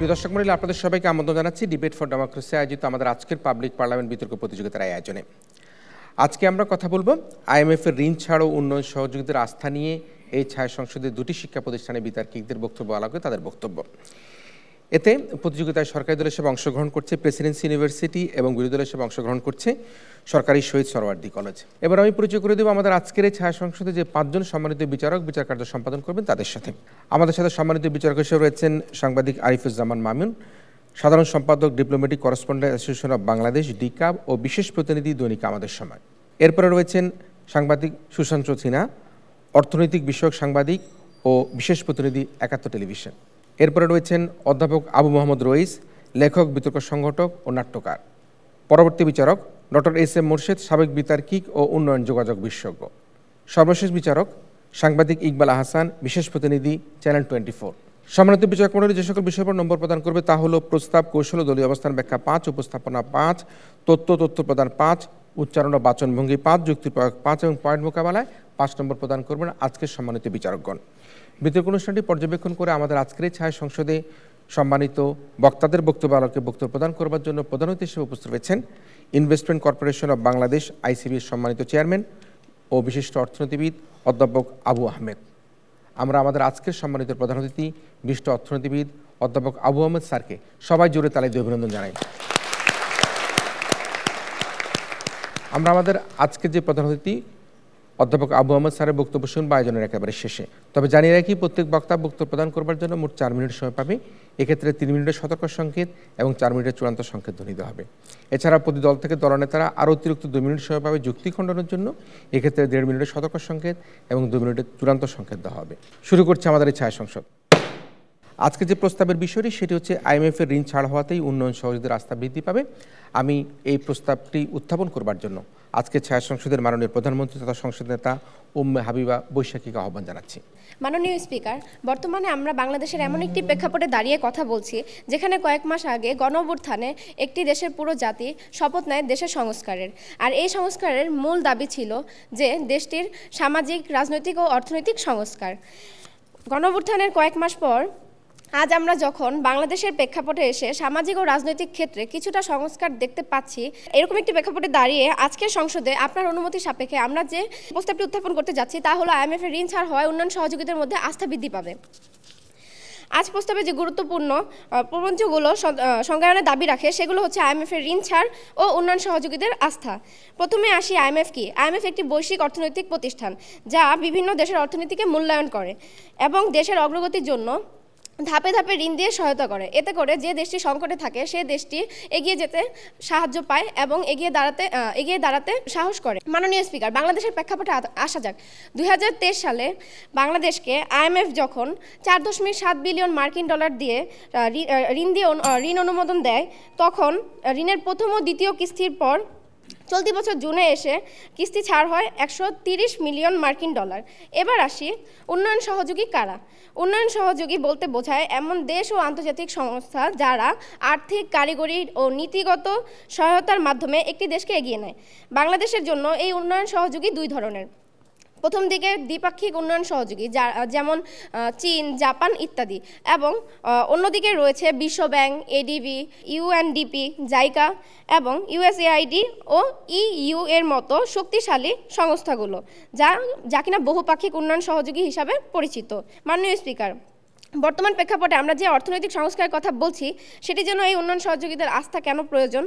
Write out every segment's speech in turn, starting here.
প্রিয় দর্শক মণ্ডলী, আপনাদের সবাইকে আমন্ত্রণ জানাচ্ছি ডিবেট ফর ডেমোক্রেসি আয়োজিত আমাদের আজকের পাবলিক পার্লামেন্ট বিতর্ক প্রতিযোগিতার আয়োজনে। আজকে আমরা কথা বলবো IMF এর ঋণ ছাড় ও উন্নয়ন সহযোগিতার আস্থা নিয়ে এই ছায়া সংসদের দুটি শিক্ষা প্রতিষ্ঠানের বিতার্কিকদের বক্তব্য আলোকে তাদের বক্তব্য। এতে প্রতিযোগিতায় সরকারি দল হিসেবে অংশগ্রহণ করছে প্রেসিডেন্সি ইউনিভার্সিটি এবং বিরোধী দল হিসেবে অংশগ্রহণ করছে সরকারি শহীদ সরওয়ার্দী কলেজ। এবার আমি পরিচয় করে দেব আমাদের আজকের এই ছায়া সংসদে যে 5 জন সম্মানিত বিচারক বিচার কার্য সম্পাদন করবেন তাদের সাথে। আমাদের সাথে সম্মানিত বিচারক হিসেবে রয়েছেন সাংবাদিক আরিফুজ্জামান মামুন, সাধারণ সম্পাদক diplomatic correspondent association of Bangladesh DCAB ও বিশেষ প্রতিনিধি দৈনিক আমাদের সময়। এরপরে রয়েছেন সাংবাদিক সুশান্ত সিনহা, অর্থনৈতিক বিষয়ক সাংবাদিক ও বিশেষ প্রতিনিধি 71 টেলিভিশন। এরপরে রয়েছেন অধ্যাপক আবু মোহাম্মদ রইস, লেখক, বিতর্ক সংগঠক ও নাট্যকার। পরবর্তী বিচারক ডক্টর SM মোর্শেদ, সাবেক বিতার্কিক ও উন্নয়ন যোগাযোগ বিশেষজ্ঞ। সর্বশেষ বিচারক সাংবাদিক ইকবাল আহসান, বিশেষ প্রতিনিধি চ্যানেল 24। সম্মানিত বিচারক মণ্ডলী যে সকল বিষয়ের উপর নম্বর প্রদান করবে তা হলো প্রস্তাব, কৌশল ও দলীয় অবস্থান ব্যাখ্যা 5, উপস্থাপনা 5, তথ্য প্রদান 5, উচ্চারণ ও বাচনভঙ্গি 5, যুক্তি প্রয়োগ 5 এবং পয়েন্ট মোকাবেলায় 5 নম্বর প্রদান করবেন আজকের সম্মানিত বিচারকগণ। বিতর্ক অনুষ্ঠানটি পর্যবেক্ষণ করে আমাদের আজকের এই ছায়া সংসদে সম্মানিত বক্তাদের বক্তব্য আলোকে বক্তব্য প্রদান করবার জন্য প্রধান অতিথি হিসেবে উপস্থিত রয়েছেন ইনভেস্টমেন্ট কর্পোরেশন অব বাংলাদেশ ICBর সম্মানিত চেয়ারম্যান ও বিশিষ্ট অর্থনীতিবিদ অধ্যাপক আবু আহমেদ। আমরা আমাদের আজকের সম্মানিত প্রধান অতিথি বিশিষ্ট অর্থনীতিবিদ অধ্যাপক আবু আহমেদ স্যারকে সবাই জোরে তালি দিয়ে অভিনন্দন জানাই। আমরা আমাদের আজকের যে প্রধান অতিথি অধ্যাপক আবু আহমেদ স্যারের বক্তব্য শুনবো আয়োজনের একেবারে শেষে। তবে জানিয়ে রাখি প্রত্যেক বক্তা বক্তব্য প্রদান করবার জন্য মোট 4 মিনিট সময় পাবে। এক্ষেত্রে 3 মিনিটের সতর্ক সংকেত এবং 4 মিনিটের চূড়ান্ত সংকেত ধ্বনিত হবে। এছাড়া প্রতি দল থেকে দলনেতারা আরও অতিরিক্ত 2 মিনিট সময় পাবে যুক্তি খণ্ডনের জন্য। এক্ষেত্রে 1.5 মিনিটের সতর্ক সংকেত এবং 2 মিনিটের চূড়ান্ত সংকেত দেওয়া হবে। শুরু করছে আমাদের এই ছায়া সংসদ। আজকে যে প্রস্তাবের বিষয়টি সেটি হচ্ছে IMF এর ঋণ ছাড় হওয়াতেই উন্নয়ন সহযোগিতার আস্থা বৃদ্ধি পাবে। আমি এই প্রস্তাবটি উত্থাপন করবার জন্য আজকে ছায়া সংসদের মাননীয় প্রধানমন্ত্রী তথা সংসদ নেতা উম্মে হাবিবা বৈশাখীকে আহ্বান জানাচ্ছি। মাননীয় স্পিকার, বর্তমানে আমরা বাংলাদেশের এমন একটি প্রেক্ষাপটে দাঁড়িয়ে কথা বলছি যেখানে কয়েক মাস আগে গণঅভ্যুত্থানে একটি দেশের পুরো জাতি শপথ নেয় দেশের সংস্কারের। আর এই সংস্কারের মূল দাবি ছিল যে দেশটির সামাজিক, রাজনৈতিক ও অর্থনৈতিক সংস্কার। গণঅভ্যুত্থানের কয়েক মাস পর আজ আমরা যখন বাংলাদেশের প্রেক্ষাপটে এসে সামাজিক ও রাজনৈতিক ক্ষেত্রে কিছুটা সংস্কার দেখতে পাচ্ছি, এরকম একটি প্রেক্ষাপটে দাঁড়িয়ে আজকের সংসদে আপনার অনুমতি সাপেক্ষে আমরা যে প্রস্তাবটি উত্থাপন করতে যাচ্ছি তা হলো IMF এর ঋণ ছাড় হওয়ায় উন্নয়ন সহযোগিতার মধ্যে আস্থা বৃদ্ধি পাবে। আজ প্রস্তাবে যে গুরুত্বপূর্ণ প্রবন্ধগুলো সংজ্ঞায়নের দাবি রাখে সেগুলো হচ্ছে IMF এর ঋণ ছাড় ও উন্নয়ন সহযোগিতার আস্থা। প্রথমে আসি IMF কি। IMF একটি বৈশ্বিক অর্থনৈতিক প্রতিষ্ঠান যা বিভিন্ন দেশের অর্থনীতিকে মূল্যায়ন করে এবং দেশের অগ্রগতির জন্য ধাপে ধাপে ঋণ দিয়ে সহায়তা করে। এতে করে যে দেশটি সংকটে থাকে সে দেশটি এগিয়ে যেতে সাহায্য পায় এবং এগিয়ে দাঁড়াতে সাহস করে। মাননীয় স্পিকার, বাংলাদেশের প্রেক্ষাপটে আসা যাক। 2023 সালে বাংলাদেশকে IMF যখন 4.7 বিলিয়ন মার্কিন ডলার দিয়ে ঋণ অনুমোদন দেয়, তখন ঋণের প্রথম ও দ্বিতীয় কিস্তির পর চলতি বছর জুনে এসে কিস্তি ছাড় হয় 130 মিলিয়ন মার্কিন ডলার। এবার আসি উন্নয়ন সহযোগী কারা। উন্নয়ন সহযোগী বলতে বোঝায় এমন দেশ ও আন্তর্জাতিক সংস্থা যারা আর্থিক, কারিগরি ও নীতিগত সহায়তার মাধ্যমে একটি দেশকে এগিয়ে নেয়। বাংলাদেশের জন্য এই উন্নয়ন সহযোগী 2 ধরনের। প্রথম দিকে দ্বিপাক্ষিক উন্নয়ন সহযোগী যেমন চীন, জাপান ইত্যাদি, এবং অন্যদিকে রয়েছে বিশ্ব ব্যাংক, ADB, UNDP, জাইকা এবং USAID ও EU এর মতো শক্তিশালী সংস্থাগুলো যা কিনা বহুপাক্ষিক উন্নয়ন সহযোগী হিসাবে পরিচিত। মাননীয় স্পিকার, বর্তমান প্রেক্ষাপটে আমরা যে অর্থনৈতিক সংস্কারের কথা বলছি সেটির জন্য এই উন্নয়ন সহযোগিতার আস্থা কেন প্রয়োজন,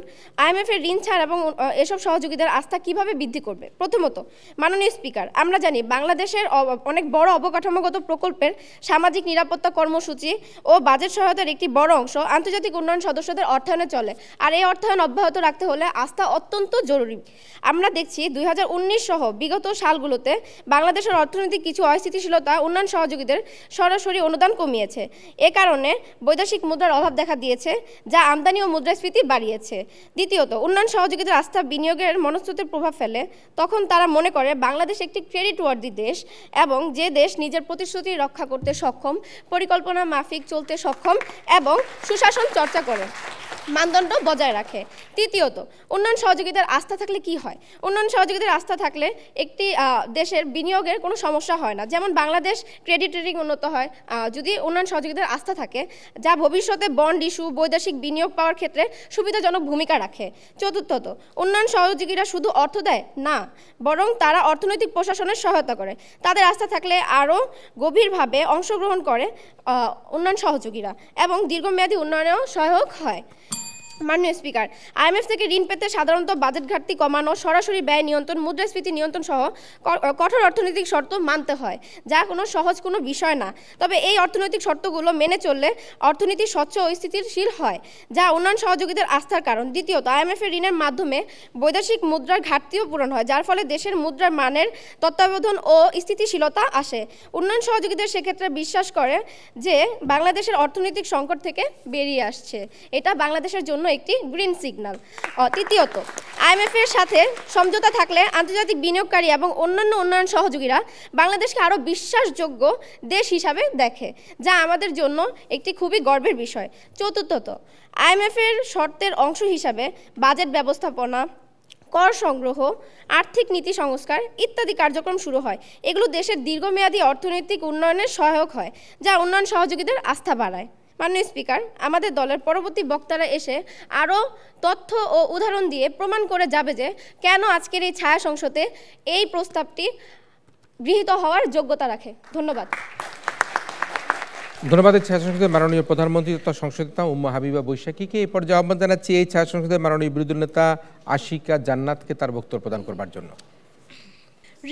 IMF এর ঋণ ছাড় এবং এসব সহযোগিতার আস্থা কিভাবে বৃদ্ধি করবে। প্রথমত, মাননীয় স্পিকার, আমরা জানি বাংলাদেশের অনেক বড় অবকাঠামোগত প্রকল্পের সামাজিক নিরাপত্তা কর্মসূচি ও বাজেট সহায়তার একটি বড় অংশ আন্তর্জাতিক উন্নয়ন সদস্যদের অর্থায়নে চলে। আর এই অর্থায়ন অব্যাহত রাখতে হলে আস্থা অত্যন্ত জরুরি। আমরা দেখছি 2019 সহ বিগত সালগুলোতে বাংলাদেশের অর্থনৈতিক কিছু অস্থিতিশীলতা উন্নয়ন সহযোগীদের সরাসরি অনুদান কমিয়েছে। এ কারণে বৈদেশিক মুদ্রার অভাব দেখা দিয়েছে, যা আমদানি ও মুদ্রাস্ফীতি বাড়িয়েছে। দ্বিতীয়ত, উন্নয়ন সহযোগিতার আস্থা বিনিয়োগের মনস্তত্ত্বের প্রভাব ফেলে। তখন তারা মনে করে বাংলাদেশ একটি ক্রেডিট ওয়ার্দি দেশ এবং যে দেশ নিজের প্রতিশ্রুতি রক্ষা করতে সক্ষম, পরিকল্পনা মাফিক চলতে সক্ষম এবং সুশাসন চর্চা করে। মানদণ্ড বজায় রাখে। তৃতীয়ত, উন্নয়ন সহযোগিতার আস্থা থাকলে কি হয়? উন্নয়ন সহযোগিতার আস্থা থাকলে একটি দেশের বিনিয়োগের কোনো সমস্যা হয় না। যেমন বাংলাদেশ ক্রেডিট রেটিং উন্নত হয় যদি উন্নয়ন সহযোগিতার আস্থা থাকে, যা ভবিষ্যতে বন্ড ইস্যু, বৈদেশিক বিনিয়োগ পাওয়ার ক্ষেত্রে সুবিধাজনক ভূমিকা রাখে। চতুর্থত, উন্নয়ন সহযোগীরা শুধু অর্থ দেয় না, বরং তারা অর্থনৈতিক প্রশাসনের সহায়তা করে। তাদের আস্থা থাকলে আরও গভীরভাবে অংশগ্রহণ করে উন্নয়ন সহযোগীরা এবং দীর্ঘমেয়াদী উন্নয়নেও সহায়ক হয়। মাননীয় স্পিকার, IMF থেকে ঋণ পেতে সাধারণত বাজেট ঘাটতি কমানো, সরাসরি ব্যয় নিয়ন্ত্রণ, মুদ্রাস্ফীতি নিয়ন্ত্রণ সহ কঠোর অর্থনৈতিক শর্ত মানতে হয়, যা সহজ কোনো বিষয় না। তবে এই অর্থনৈতিক শর্তগুলো মেনে চললে অর্থনীতি স্বচ্ছ ও স্থিতিশীল হয়, যা উন্নয়ন সহযোগিতার আস্থার কারণ। দ্বিতীয়ত, IMF-এর ঋণের মাধ্যমে বৈদেশিক মুদ্রার ঘাটতিও পূরণ হয়, যার ফলে দেশের মুদ্রার মানের তত্ত্বাবধান ও স্থিতিশীলতা আসে। উন্নয়ন সহযোগিতা সেক্ষেত্রে বিশ্বাস করে যে বাংলাদেশের অর্থনৈতিক সংকট থেকে বেরিয়ে আসছে। এটা বাংলাদেশের জন্য একটি গ্রিন সিগন্যাল। তৃতীয়ত, IMF-এর সাথে সমঝোতা থাকলে আন্তর্জাতিক বিনিয়োগকারী এবং অন্যান্য উন্নয়ন সহযোগীরা বাংলাদেশকে আরও বিশ্বাসযোগ্য দেশ হিসাবে দেখে, যা আমাদের জন্য একটি খুবই গর্বের বিষয়। চতুর্থত, IMF-এর শর্তের অংশ হিসাবে বাজেট ব্যবস্থাপনা, কর সংগ্রহ, আর্থিক নীতি সংস্কার ইত্যাদি কার্যক্রম শুরু হয়। এগুলো দেশের দীর্ঘমেয়াদী অর্থনৈতিক উন্নয়নের সহায়ক হয়, যা উন্নয়ন সহযোগীদের আস্থা বাড়ায়। মাননীয় স্পিকার, আমাদের দলের পরবর্তী বক্তারা এসে আরও তথ্য ও উদাহরণ দিয়ে প্রমাণ করে যাবে যে কেন আজকের এই ছায়া সংসদে এই প্রস্তাবটি গৃহীত হওয়ার যোগ্যতা রাখে। ধন্যবাদ। ধন্যবাদ। ছায়া সংসদের মাননীয় প্রধানমন্ত্রী তথা সংসদ উম্মে হাবিবা বৈশাখীকে। এই পর্যায়ে আহ্বান জানাচ্ছি এই ছায়া সংসদের মাননীয় বিরোধী নেতা আশিকা জান্নাতকে তার বক্তব্য প্রদান করবার জন্য।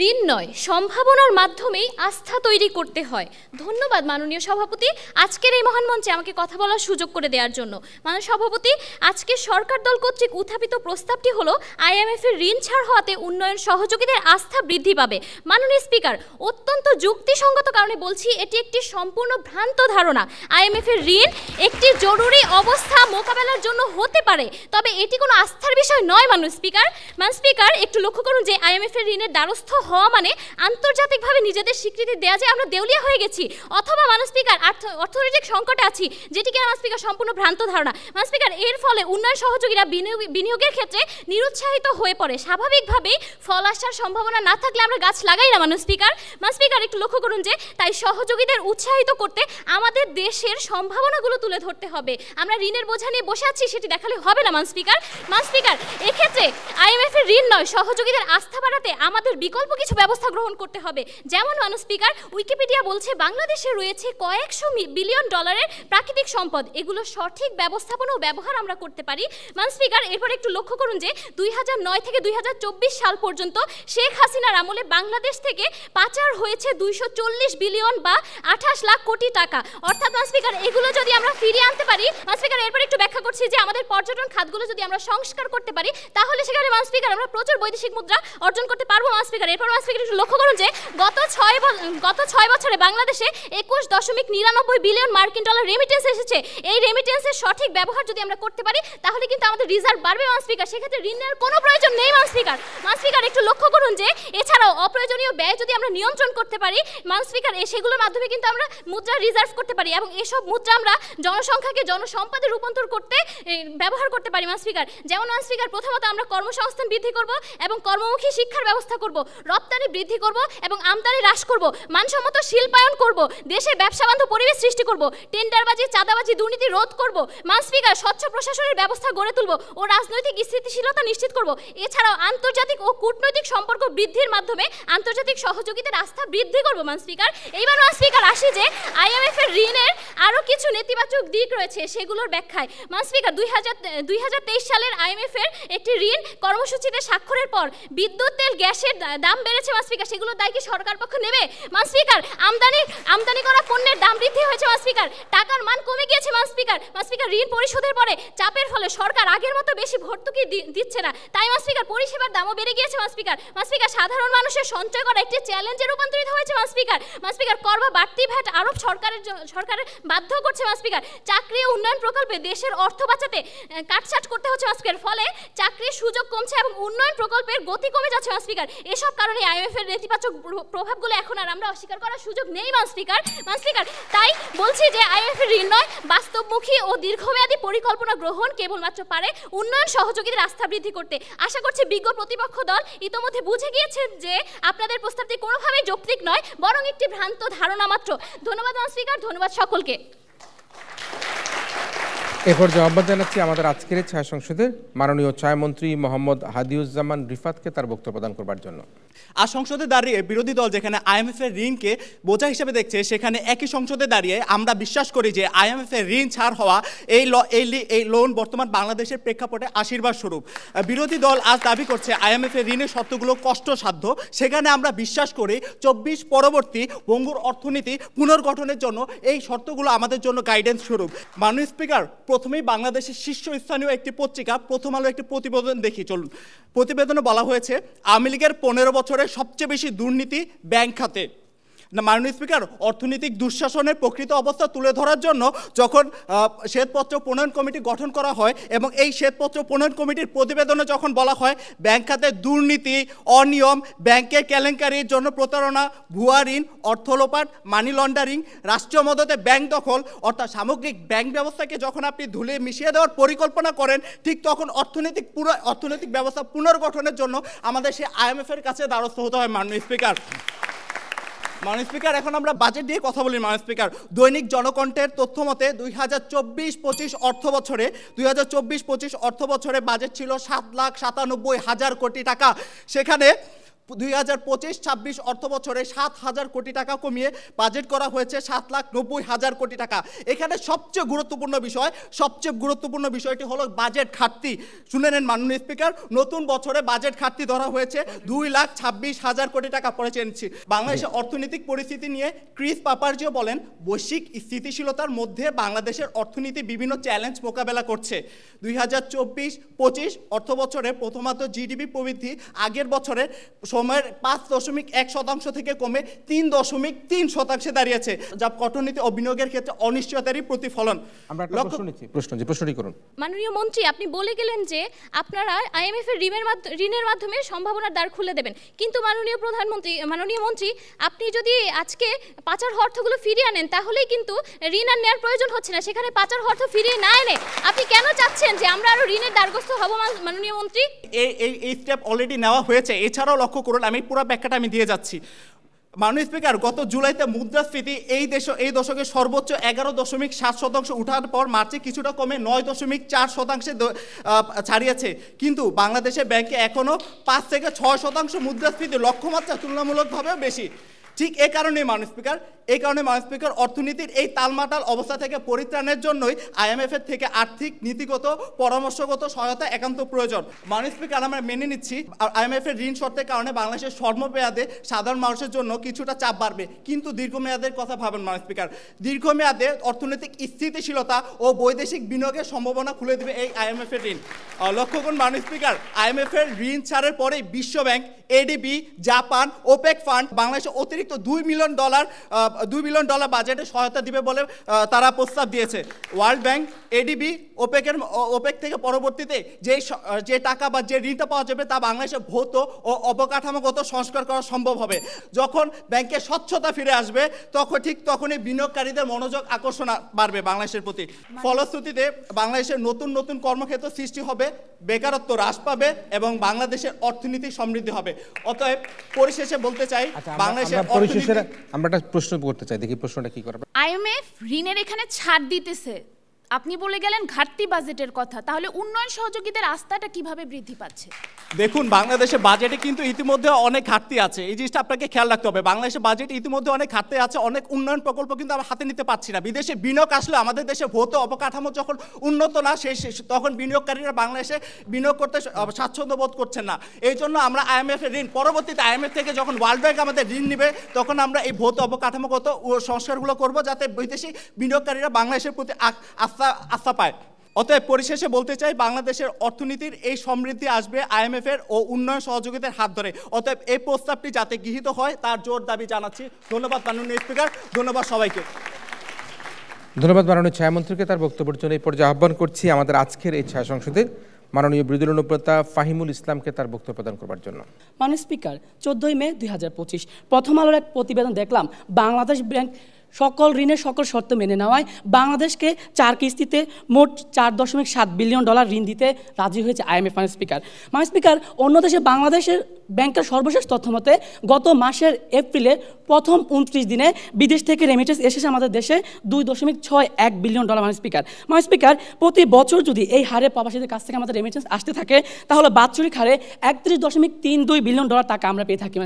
ঋণ নয়, সম্ভাবনার মাধ্যমেই আস্থা তৈরি করতে হয়। ধন্যবাদ মাননীয় সভাপতি, আজকের এই মহান মঞ্চে আমাকে কথা বলার সুযোগ করে দেওয়ার জন্য। মাননীয় সভাপতি, আজকে সরকার দল কর্তৃক উত্থাপিত প্রস্তাবটি হলো IMF-এর ঋণ ছাড় হওয়াতে উন্নয়ন সহযোগীদের আস্থা বৃদ্ধি পাবে। মাননীয় স্পিকার, অত্যন্ত যুক্তিসঙ্গত কারণে বলছি, এটি একটি সম্পূর্ণ ভ্রান্ত ধারণা। IMF-এর ঋণ একটি জরুরি অবস্থা মোকাবেলার জন্য হতে পারে, তবে এটি কোনো আস্থার বিষয় নয়। মাননীয় স্পিকার, একটু লক্ষ্য করুন যে IMF-এর ঋণের দ্বারস্থ হওয়া মানে আন্তর্জাতিকভাবে নিজেদের স্বীকৃতি দেওয়া যে আমরা দেউলিয়া হয়ে গেছি, অথবা মাননীয় স্পিকার অর্থনৈতিক সংকটে আছি, যেটি কিনা মাননীয় স্পিকার সম্পূর্ণ ভ্রান্ত ধারণা। মাননীয় স্পিকার, এর ফলে উন্নয়ন সহযোগীরা বিনিয়োগের ক্ষেত্রে নিরুৎসাহিত হয়ে পড়ে। স্বাভাবিকভাবেই ফল আসার সম্ভাবনা না থাকলে আমরা গাছ লাগাই না। মাননীয় স্পিকার একটু লক্ষ্য করুন যে তাই সহযোগীদের উৎসাহিত করতে আমাদের দেশের সম্ভাবনাগুলো তুলে ধরতে হবে। আমরা ঋণের বোঝা নিয়ে বসে আছি সেটি দেখালে হবে না। মাননীয় স্পিকার, এক্ষেত্রে IMF-এর ঋণ নয়, সহযোগীদের আস্থা বাড়াতে আমাদের বিকল্প কিছু ব্যবস্থা গ্রহণ করতে হবে। যেমন মাননীয় স্পিকার, উইকিপিডিয়া বলছে বাংলাদেশে রয়েছে কয়েকশো বিলিয়ন ডলারের প্রাকৃতিক সম্পদ। এগুলো সঠিক ব্যবস্থাপনা ও ব্যবহার আমরা করতে পারি। মাননীয় স্পিকার, এরপর একটু লক্ষ্য করুন যে 2009 থেকে 2024 সাল পর্যন্ত শেখ হাসিনার আমলে বাংলাদেশ থেকে পাচার হয়েছে 240 বিলিয়ন বা 28 লাখ কোটি টাকা। অর্থাৎ মাননীয় স্পিকার, এগুলো যদি আমরা ফিরিয়ে আনতে পারি, মাননীয় স্পিকার এরপর একটু ব্যাখ্যা করছি যে আমাদের পর্যটন খাতগুলো যদি আমরা সংস্কার করতে পারি, তাহলে সেখানে মাননীয় স্পিকার আমরা প্রচুর বৈদেশিক মুদ্রা অর্জন করতে পারবো। মাননীয় স্পিকার, এরপর মাননীয় স্পিকার একটু লক্ষ্য করুন যে গত 6 বছরে বাংলাদেশে 21.99 বিলিয়ন মার্কিন ডলার রেমিটেন্স এসেছে। এই রেমিটেন্সের সঠিক ব্যবহার যদি আমরা করতে পারি, তাহলে কিন্তু আমাদের রিজার্ভ বাড়বে। মাননীয় স্পিকার, সেক্ষেত্রে ঋণের কোনো প্রয়োজন নেই। মাননীয় স্পিকার একটু লক্ষ্য করুন যে এছাড়াও অপ্রয়োজনীয় ব্যয় যদি আমরা নিয়ন্ত্রণ করতে পারি, মাননীয় স্পিকার সেগুলোর মাধ্যমে কিন্তু আমরা মুদ্রা রিজার্ভ করতে পারি এবং এসব মুদ্রা আমরা জনসংখ্যাকে জনসম্পদে রূপান্তর করতে ব্যবহার করতে পারি। মাননীয় স্পিকার, যেমন মাননীয় স্পিকার, প্রথমত আমরা কর্মসংস্থান বৃদ্ধি করব এবং কর্মমুখী শিক্ষার ব্যবস্থা করব, রপ্তানি বৃদ্ধি করব এবং আমদানি হ্রাস করব, মানসম্মত শিল্পায়ন করব, দেশে ব্যবসা বান্ধব পরিবেশ সৃষ্টি করব, টেন্ডারবাজি, চাঁদাবাজি, দুর্নীতি রোধ করব। মাননীয় স্পিকার, স্বচ্ছ প্রশাসনের ব্যবস্থা গড়ে তুলব ও রাজনৈতিক স্থিতিশীলতা নিশ্চিত করব। এছাড়াও আন্তর্জাতিক ও কূটনৈতিক সম্পর্ক বৃদ্ধির মাধ্যমে আন্তর্জাতিক সহযোগিতার আস্থা বৃদ্ধি করব। মাননীয় স্পিকার, এইবার মাননীয় স্পিকার আসি যে IMF-এর ঋণের আরও কিছু নেতিবাচক দিক রয়েছে, সেগুলোর ব্যাখ্যায়। মাননীয় স্পিকার, 2023 সালের IMF-এর একটি ঋণ কর্মসূচিতে স্বাক্ষরের পর বিদ্যুৎ, তেল, গ্যাসের দাম বেড়েছে। মাননীয় স্পিকার, সেগুলোর দায় কি সরকার পক্ষ নেবে? মাননীয় স্পিকার, আমদানি করা পণ্যের দাম বৃদ্ধি হয়েছে। মাননীয় স্পিকার, টাকার মান কমে গিয়েছে। মাননীয় স্পিকার, ঋণ পরিশোধের পরে চাপের ফলে সরকার আগের মতো বেশি ভর্তুকি দিচ্ছে না, তাই মাননীয় স্পিকার পরিষেবার দামও বেড়ে গিয়েছে। মাননীয় স্পিকার, সাধারণ মানুষের সঞ্চয় করা একটি চ্যালেঞ্জে রূপান্তরিত হয়েছে। মাননীয় স্পিকার, কর বা বাড়তি ভ্যাট আরোপ সরকারের বাধ্য করছে। মাননীয় স্পিকার, চাকরি ও উন্নয়ন প্রকল্পে দেশের অর্থ বাঁচাতে কাটছাট করতে হচ্ছে। মাননীয় স্পিকার, ফলে চাকরির সুযোগ কমছে এবং উন্নয়ন প্রকল্পের গতি কমে যাচ্ছে। মাননীয় স্পিকার, এসব কারণ এই IMF এর নেতিবাচক প্রভাবগুলো এখন আর আমরা অস্বীকার করার সুযোগ নেই মান স্পিকার। তাই বলছি যে IMF এর ঋণ নয়, বাস্তবমুখী ও দীর্ঘমেয়াদী পরিকল্পনা গ্রহণ কেবলমাত্র পারে উন্নয়ন সহযোগীদের আস্থা বৃদ্ধি করতে। আশা করছি বিজ্ঞ প্রতিপক্ষ দল ইতোমধ্যে বুঝে গিয়েছেন যে আপনাদের প্রস্তাবটি কোনোভাবেই যৌক্তিক নয়, বরং একটি ভ্রান্ত ধারণা মাত্র। ধন্যবাদ মান স্পিকার, ধন্যবাদ সকলকে। এরপর আহ্বান জানাচ্ছি আমাদের আজকের ছায়া সংসদের মাননীয় ছায়ামন্ত্রী মোহাম্মদ হাদিউজ্জামান রিফাতকে তার বক্তব্য প্রদান করবার জন্য। আর সংসদে দাঁড়িয়ে বিরোধী দল যেখানে IMF এর ঋণকে বোঝা হিসেবে দেখছে, সেখানে একই সংসদে দাঁড়িয়ে আমরা বিশ্বাস করি যে IMF এর ঋণ ছাড় হওয়া এই লোন বর্তমান বাংলাদেশের প্রেক্ষাপটে আশীর্বাদ স্বরূপ। বিরোধী দল আজ দাবি করছে IMF এর ঋণের শর্তগুলো কষ্টসাধ্য, সেখানে আমরা বিশ্বাস করি 24 পরবর্তী ভঙ্গুর অর্থনীতি পুনর্গঠনের জন্য এই শর্তগুলো আমাদের জন্য গাইডেন্স স্বরূপ। মাননীয় স্পিকার, প্রথমেই বাংলাদেশের শীর্ষস্থানীয় একটি পত্রিকা প্রথম আলো একটি প্রতিবেদন দেখি, চলুন। প্রতিবেদনে বলা হয়েছে আওয়ামী লীগের 15 বছরের সবচেয়ে বেশি দুর্নীতি ব্যাংক খাতে। না মাননীয় স্পিকার, অর্থনৈতিক দুঃশাসনের প্রকৃত অবস্থা তুলে ধরার জন্য যখন শ্বেতপত্র প্রণয়ন কমিটি গঠন করা হয় এবং এই শ্বেতপত্র প্রণয়ন কমিটির প্রতিবেদনে যখন বলা হয় ব্যাংক খাতে দুর্নীতি, অনিয়ম, ব্যাংকের কেলেঙ্কারির জন্য প্রতারণা, ভুয়া ঋণ, অর্থ লোপাট, মানি লন্ডারিং, রাষ্ট্রীয় মদতে ব্যাংক দখল, অর্থাৎ সামগ্রিক ব্যাংক ব্যবস্থাকে যখন আপনি ধুলে মিশিয়ে দেওয়ার পরিকল্পনা করেন, ঠিক তখন অর্থনৈতিক ব্যবস্থা পুনর্গঠনের জন্য আমাদের সেই IMF এর কাছে দ্বারস্থ হতে হয়। মাননীয় স্পিকার, এখন আমরা বাজেট দিয়ে কথা বলি। মাননীয় স্পিকার, দৈনিক জনকণ্ঠের তথ্য মতে 2024-25 অর্থ বছরে বাজেট ছিল 7,97,000 কোটি টাকা। সেখানে 2025-26 অর্থ বছরে 7,000 কোটি টাকা কমিয়ে বাজেট করা হয়েছে 7,90,000 কোটি টাকা। এখানে সবচেয়ে গুরুত্বপূর্ণ বিষয়টি হলো বাজেট ঘাটতি। শুনে নেন মাননীয় স্পিকার, নতুন বছরে বাজেট ঘাটতি ধরা হয়েছে 2,26,000 কোটি টাকা। পরে চেয়েছি বাংলাদেশের অর্থনৈতিক পরিস্থিতি নিয়ে ক্রিস পাপারজিও বলেন, বৈশ্বিক স্থিতিশীলতার মধ্যে বাংলাদেশের অর্থনীতি বিভিন্ন চ্যালেঞ্জ মোকাবেলা করছে। 2024-25 অর্থ বছরে প্রথমত জিডিপি প্রবৃদ্ধি আগের বছরের সময়ের 5.1% থেকে কমে 3.3% দাঁড়িয়েছে, যা কঠোরনীতি ও বিনিয়োগের ক্ষেত্রে অনিশ্চয়তারই প্রতিফলন। প্রশ্নটি করুন। মাননীয় মন্ত্রী, আপনি বলে গেলেন যে আপনারা IMF এর ঋণের মাধ্যমে সম্ভাবনার দ্বার খুলে দেবেন, কিন্তু মাননীয় মন্ত্রী, আপনি যদি আজকে পাচার অর্থগুলো ফিরিয়ে আনেন তাহলেই কিন্তু ঋণ আর নেওয়ার প্রয়োজন হচ্ছে না। সেখানে পাচার অর্থ ফিরিয়ে না এনে আপনি কেন চাচ্ছেন যে আমরা আরো ঋণের দ্বারগ্রস্ত হব? মাননীয় মন্ত্রী, এই স্টেপ অলরেডি নেওয়া হয়েছে। এছাড়াও লক্ষ্য করুন, আমি পুরো ব্যাখ্যাটা দিয়ে যাচ্ছি। মাননীয় স্পিকার, গত জুলাইতে মুদ্রাস্ফীতি এই দশকে সর্বোচ্চ 11.7% উঠার পর মার্চে কিছুটা কমে 9.4% ছাড়িয়েছে, কিন্তু বাংলাদেশের ব্যাংকে এখনও 5 থেকে 6% মুদ্রাস্ফীতি, লক্ষ্যমাত্রা তুলনামূলকভাবেও বেশি। ঠিক এই কারণে মাননীয় স্পিকার অর্থনীতির এই তালমাটাল অবস্থা থেকে পরিত্রাণের জন্যই IMF এর থেকে আর্থিক, নীতিগত, পরামর্শগত সহায়তা একান্ত প্রয়োজন। মাননীয় স্পিকার, আমরা মেনে নিচ্ছি IMF এর ঋণ শর্তের কারণে বাংলাদেশের স্বল্পমেয়াদে সাধারণ মানুষের জন্য কিছুটা চাপ বাড়বে, কিন্তু দীর্ঘমেয়াদের কথা ভাবেন মাননীয় স্পিকার। দীর্ঘমেয়াদে অর্থনৈতিক স্থিতিশীলতা ও বৈদেশিক বিনিয়োগের সম্ভাবনা খুলে দেবে এই IMF এর ঋণ। লক্ষ্য করুন মাননীয় স্পিকার, IMF এর ঋণ ছাড়ের পরেই বিশ্বব্যাংক, ADB, জাপান, OPEC ফান্ড বাংলাদেশে অতিরিক্ত $2 বিলিয়ন বাজেটে সহায়তা দিবে বলে তারা প্রস্তাব দিয়েছে। ওয়ার্ল্ড ব্যাংক, ADB, ওপেক থেকে পরবর্তীতে যে টাকা বা যে ঋণটা পাওয়া যাবে তা বাংলাদেশের ভৌত ও অবকাঠামোগত সংস্কার করা সম্ভব হবে। যখন ব্যাংকে স্বচ্ছতা ফিরে আসবে তখনই বিনিয়োগকারীদের মনোযোগ আকর্ষণ বাড়বে বাংলাদেশের প্রতি। ফলশ্রুতিতে বাংলাদেশের নতুন কর্মক্ষেত্র সৃষ্টি হবে, বেকারত্ব হ্রাস পাবে এবং বাংলাদেশের অর্থনীতি সমৃদ্ধি হবে। অতএব পরিশেষে বলতে চাই, বাংলাদেশের আমরা একটা প্রশ্ন করতে চাই, দেখি প্রশ্নটা কি করবে। IMF ঋণের এখানে ছাড় দিতেছে, আপনি বলে গেলেন ঘাটতি বাজেটের কথা, তাহলে উন্নয়ন সহযোগীদের আস্থাটা কিভাবে বৃদ্ধি পাচ্ছে? দেখুন, বাংলাদেশের বাজেটে কিন্তু ইতিমধ্যে অনেক ঘাটতি আছে, এই জিনিসটা আপনাকে খেয়াল রাখতে হবে। বাংলাদেশের বাজেটে ইতিমধ্যে অনেক ঘাটতি আছে, অনেক উন্নয়ন প্রকল্প কিন্তু আমরা হাতে নিতে পারছি না। বিদেশে বিনিয়োগ আসলে আমাদের দেশে ভৌত অবকাঠামো যখন উন্নত না, তখন বিনিয়োগকারীরা বাংলাদেশে বিনিয়োগ করতে স্বাচ্ছন্দ্য বোধ করছেন না। এই জন্য আমরা IMF এর ঋণ, পরবর্তীতে IMF থেকে যখন ওয়ার্ল্ড ব্যাংক আমাদের ঋণ নেবে তখন আমরা এই ভৌত অবকাঠামোগত সংস্কারগুলো করব, যাতে বিদেশি বিনিয়োগকারীরা বাংলাদেশের প্রতি আস্থা পায়। অতএব পরিশেষে বলতে চাই, বাংলাদেশের অর্থনীতির এই সমৃদ্ধি আসবে IMF এর ও উন্নয়ন সহযোগিতার হাত ধরে। অতএব এই প্রস্তাবটি যাতে গৃহীত হয় তার জোর দাবি জানাচ্ছি। ধন্যবাদ মাননীয় স্পিকার, ধন্যবাদ সবাইকে। ধন্যবাদ মাননীয় ছায়ামন্ত্রীকে তার বক্তব্যের জন্য। এই পর্যায়ে আহ্বান করছি আমাদের আজকের এই ছায়া সংসদের মাননীয় বিরোধী দলীয় নেতা ফাহিমুল ইসলামকে তার বক্তব্য প্রদান করবার জন্য। মাননীয় স্পিকার, 14 মে 2025 প্রথম আলোর এক প্রতিবেদন দেখলাম, বাংলাদেশ ব্যাংক সকল ঋণের সকল শর্ত মেনে নেওয়ায় বাংলাদেশকে 4 কিস্তিতে মোট $4.7 বিলিয়ন ঋণ দিতে রাজি হয়েছে IMF। মাননীয় স্পিকার, অন্য দেশে বাংলাদেশের ব্যাংকের সর্বশেষ তথ্য মতে গত মাসের এপ্রিলে প্রথম 29 দিনে বিদেশ থেকে রেমিটেন্স এসেছে আমাদের দেশে $2.61 বিলিয়ন। মাননীয় স্পিকার, প্রতি বছর যদি এই হারে প্রবাসীদের কাছ থেকে আমাদের রেমিটেন্স আসতে থাকে তাহলে বাৎসরিক হারে $31.32 বিলিয়ন টাকা আমরা পেয়ে থাকি।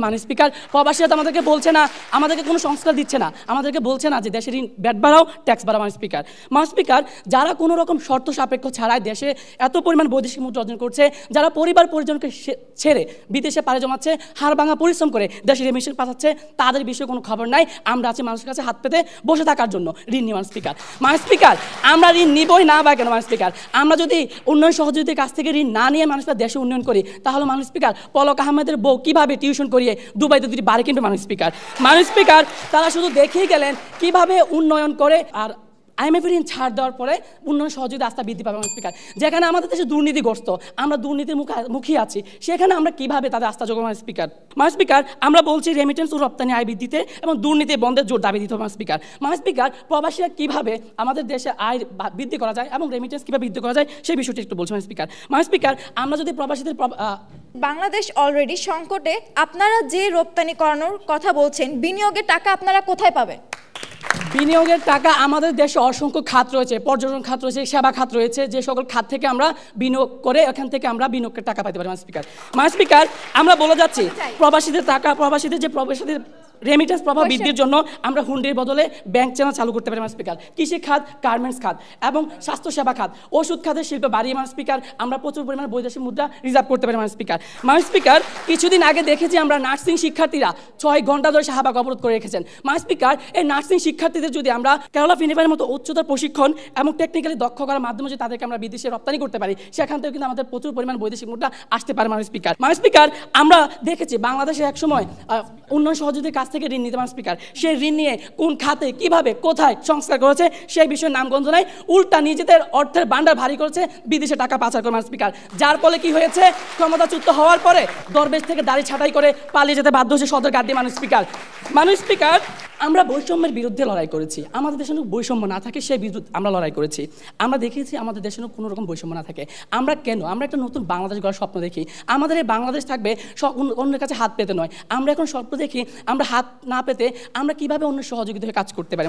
মাননীয় স্পিকার, প্রবাসীরা তো আমাদেরকে বলছে না, আমাদেরকে কোনো সংস্কার দিচ্ছে না, আমাদেরকে বলছে না যে দেশের ঋণ ব্যাট বাড়াও, ট্যাক্স বাড়াও। মাননীয় স্পিকার, যারা কোনো রকম শর্ত সাপেক্ষ ছাড়াই দেশে এত পরিমাণ বৈদেশিক মুদ্রা অর্জন করছে, যারা পরিবার পরিজনকে ছেড়ে বিদেশে পাড়ি জমাচ্ছে, হাড় ভাঙা পরিশ্রম করে দেশের রেমিটেন্স পাঠাচ্ছে, তাদের বিষয়ে কোনো খবর নাই। আমরা আছি মানুষের কাছে হাত পেতে বসে থাকার জন্য ঋণ নিই। মাননীয় স্পিকার, আমরা ঋণ নিবই না বা কেন? মাননীয় স্পিকার, আমরা যদি উন্নয়ন সহযোগীদের কাছ থেকে ঋণ না নিয়ে মানুষের দেশে উন্নয়ন করি, তাহলে মাননীয় স্পিকার পলক আহমেদের বউ কিভাবে টিউশন করিয়ে দুবাইতে 2টি বাড়ি কিনবে? মাননীয় স্পিকার, তারা শুধু দেখেই গেলেন কিভাবে উন্নয়ন করে, আর IMF ঋণ ছাড় দেওয়ার পরে উন্নয়ন সহযোগিতা আস্থা বৃদ্ধি পাবে। মাননীয় স্পিকার, যেখানে আমাদের দেশে দুর্নীতিগ্রস্ত, আমরা দুর্নীতির মুখী আছি, সেখানে আমরা কিভাবে তাদের আস্থা যোগাবো? মাননীয় স্পিকার, আমরা বলছি রেমিটেন্স ও রপ্তানি আয় বৃদ্ধিতে এবং দুর্নীতি বন্ধের জোর দাবি দিতে হবে। মাননীয় স্পিকার, প্রবাসীরা কিভাবে আমাদের দেশে আয় বৃদ্ধি করা যায় এবং রেমিটেন্স কীভাবে বৃদ্ধি করা যায় সেই বিষয়টি একটু বলছি। মাননীয় স্পিকার, আমরা যদি প্রবাসীদের বাংলাদেশ অলরেডি সংকটে, আপনারা যে রপ্তানি করানোর কথা বলছেন, বিনিয়োগের টাকা আপনারা কোথায় পাবেন? বিনিয়োগের টাকা আমাদের দেশে অসংখ্য খাত রয়েছে, পর্যটন খাত রয়েছে, সেবা খাত রয়েছে, যে সকল খাত থেকে আমরা বিনিয়োগ করে এখান থেকে আমরা বিনিয়োগের টাকা পাইতে পারি। মাননীয় স্পিকার, আমরা বলে যাচ্ছি প্রবাসীদের রেমিটেন্স প্রভাব বৃদ্ধির জন্য আমরা হুন্ডির বদলে ব্যাংক চ্যানেল চালু করতে পারি। মাননীয় স্পিকার, কৃষি খাত, গার্মেন্টস খাত এবং স্বাস্থ্যসেবা খাত, ওষুধ খাতের শিল্প বাড়িয়ে মাননীয় স্পিকার আমরা প্রচুর পরিমাণে বৈদেশিক মুদ্রা রিজার্ভ করতে পারি। মাননীয় স্পিকার, কিছুদিন আগে দেখেছি আমরা নার্সিং শিক্ষার্থীরা 6 ঘন্টা ধরে শাহবাগ অবরোধ করে রেখেছেন। মাননীয় স্পিকার, এই নার্সিং শিক্ষার্থীদের যদি আমরা কেরালা ফিনিফারের মতো উচ্চতর প্রশিক্ষণ এবং টেকনিক্যালি দক্ষ করার মাধ্যমে যদি তাদেরকে আমরা বিদেশে রপ্তানি করতে পারি, সেখান থেকে কিন্তু আমাদের প্রচুর পরিমাণ বৈদেশিক মুদ্রা আসতে পারে। মাননীয় স্পিকার, আমরা দেখেছি বাংলাদেশে একসময় উন্নয়ন সহযোগীদের কাছ থেকে ঋণ নিতে। মাননীয় স্পিকার, সেই ঋণ নিয়ে কোন খাতে কিভাবে কোথায় সংস্কার করেছে সেই বিষয়ে নামগন্ধ নাই, উল্টা নিজেদের অর্থের ভান্ডার ভারী করেছে বিদেশে টাকা পাচার করে। মাননীয় স্পিকার, যার ফলে কি হয়েছে, ক্ষমতাচ্যুত হওয়ার পরে দরবেশ থেকে দাড়ি ছাঁটাই করে পালিয়ে যেতে বাধ্য হয়েছে সদর গার্ডে। মাননীয় স্পিকার, আমরা বৈষম্যের বিরুদ্ধে লড়াই করেছি, আমাদের দেশে বৈষম্য না থাকে সেই বিরুদ্ধে আমরা লড়াই করেছি। আমরা দেখেছি আমাদের দেশে কোনো রকম বৈষম্য না থাকে। আমরা একটা নতুন বাংলাদেশ গড়ার স্বপ্ন দেখি। আমাদের এই বাংলাদেশ থাকবে অন্যের কাছে হাত পেতে নয়। আমরা এখন স্বপ্ন দেখি আমরা হাত না পেতে আমরা কিভাবে অন্য সহযোগিতা হয়ে কাজ করতে পারি।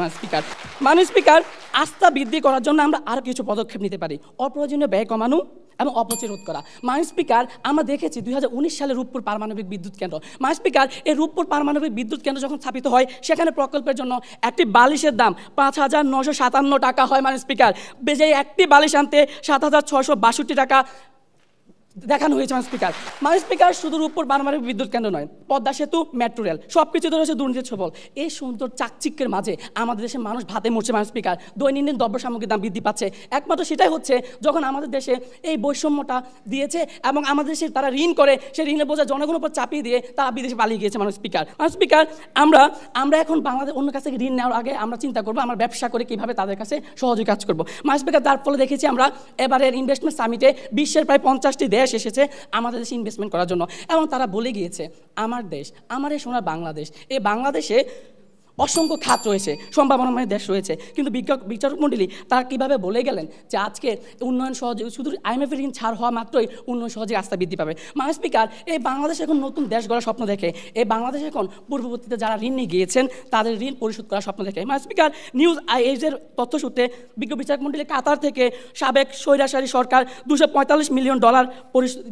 মাননীয় স্পিকার, আস্থা বৃদ্ধি করার জন্য আমরা আরও কিছু পদক্ষেপ নিতে পারি। অপ্রয়োজনীয় ব্যয় কমানো এবং অপচয় রোধ করা। মাননীয় স্পিকার, আমরা দেখেছি 2019 সালে রূপপুর পারমাণবিক বিদ্যুৎ কেন্দ্র। মাননীয় স্পিকার, এই রূপপুর পারমাণবিক বিদ্যুৎ কেন্দ্র যখন স্থাপিত হয়, সেখানে প্রকল্পের জন্য একটি বালিশের দাম 5,957 টাকা হয়। মাননীয় স্পিকার, যে একটি বালিশ আনতে 7,662 টাকা দেখানো হয়েছে। মাননীয় স্পিকার, শুধু রূপপুর পারমাণবিক বিদ্যুৎ কেন্দ্র নয়, পদ্মা সেতু, মেট্রো রেল সব কিছু ধরেছে দুর্নীতির ছবল। এই সুন্দর চাকচিক্যের মাঝে আমাদের দেশের মানুষ ভাতে মরছে। মাননীয় স্পিকার, দৈনন্দিন দ্রব্য সামগ্রীর দাম বৃদ্ধি পাচ্ছে। একমাত্র সেটাই হচ্ছে যখন আমাদের দেশে এই বৈষম্যটা দিয়েছে এবং আমাদের দেশে তারা ঋণ করে, সেই ঋণের বোঝা জনগণের উপর চাপিয়ে দিয়ে তারা বিদেশে পালিয়ে গিয়েছে। মাননীয় স্পিকার, আমরা এখন বাংলাদেশ অন্য কাছ থেকে ঋণ নেওয়ার আগে আমরা চিন্তা করবো আমরা ব্যবসা করে কীভাবে তাদের কাছে সহযোগী কাজ করবো। মাননীয় স্পিকার, তার ফলে দেখেছি আমরা এবারের ইনভেস্টমেন্ট সামিটে বিশ্বের প্রায় 50টি দেশ এসেছে আমাদের দেশে ইনভেস্টমেন্ট করার জন্য এবং তারা বলে গিয়েছে আমার দেশ, আমার এই সোনার বাংলাদেশ, এই বাংলাদেশে অসংখ্য খাত রয়েছে, সম্ভাবনাময় দেশ রয়েছে, কিন্তু বিচারক মণ্ডলী তারা কীভাবে বলে গেলেন যে আজকে উন্নয়ন সহযোগী শুধু IMF ঋণ ছাড় হওয়া মাত্রই উন্নয়ন সহযোগী আস্থা বৃদ্ধি পাবে। মাননীয় স্পিকার, এই বাংলাদেশ এখন নতুন দেশ গড়ার স্বপ্ন দেখে। এই বাংলাদেশ এখন পূর্ববর্তীতে যারা ঋণ নিয়ে গিয়েছেন তাদের ঋণ পরিশোধ করার স্বপ্ন দেখে। মাননীয় স্পিকার, নিউজ আইএজের তথ্যসূত্রে বিজ্ঞ বিচারক মণ্ডলী কাতার থেকে সাবেক স্বৈরাচারী সরকার $245 মিলিয়ন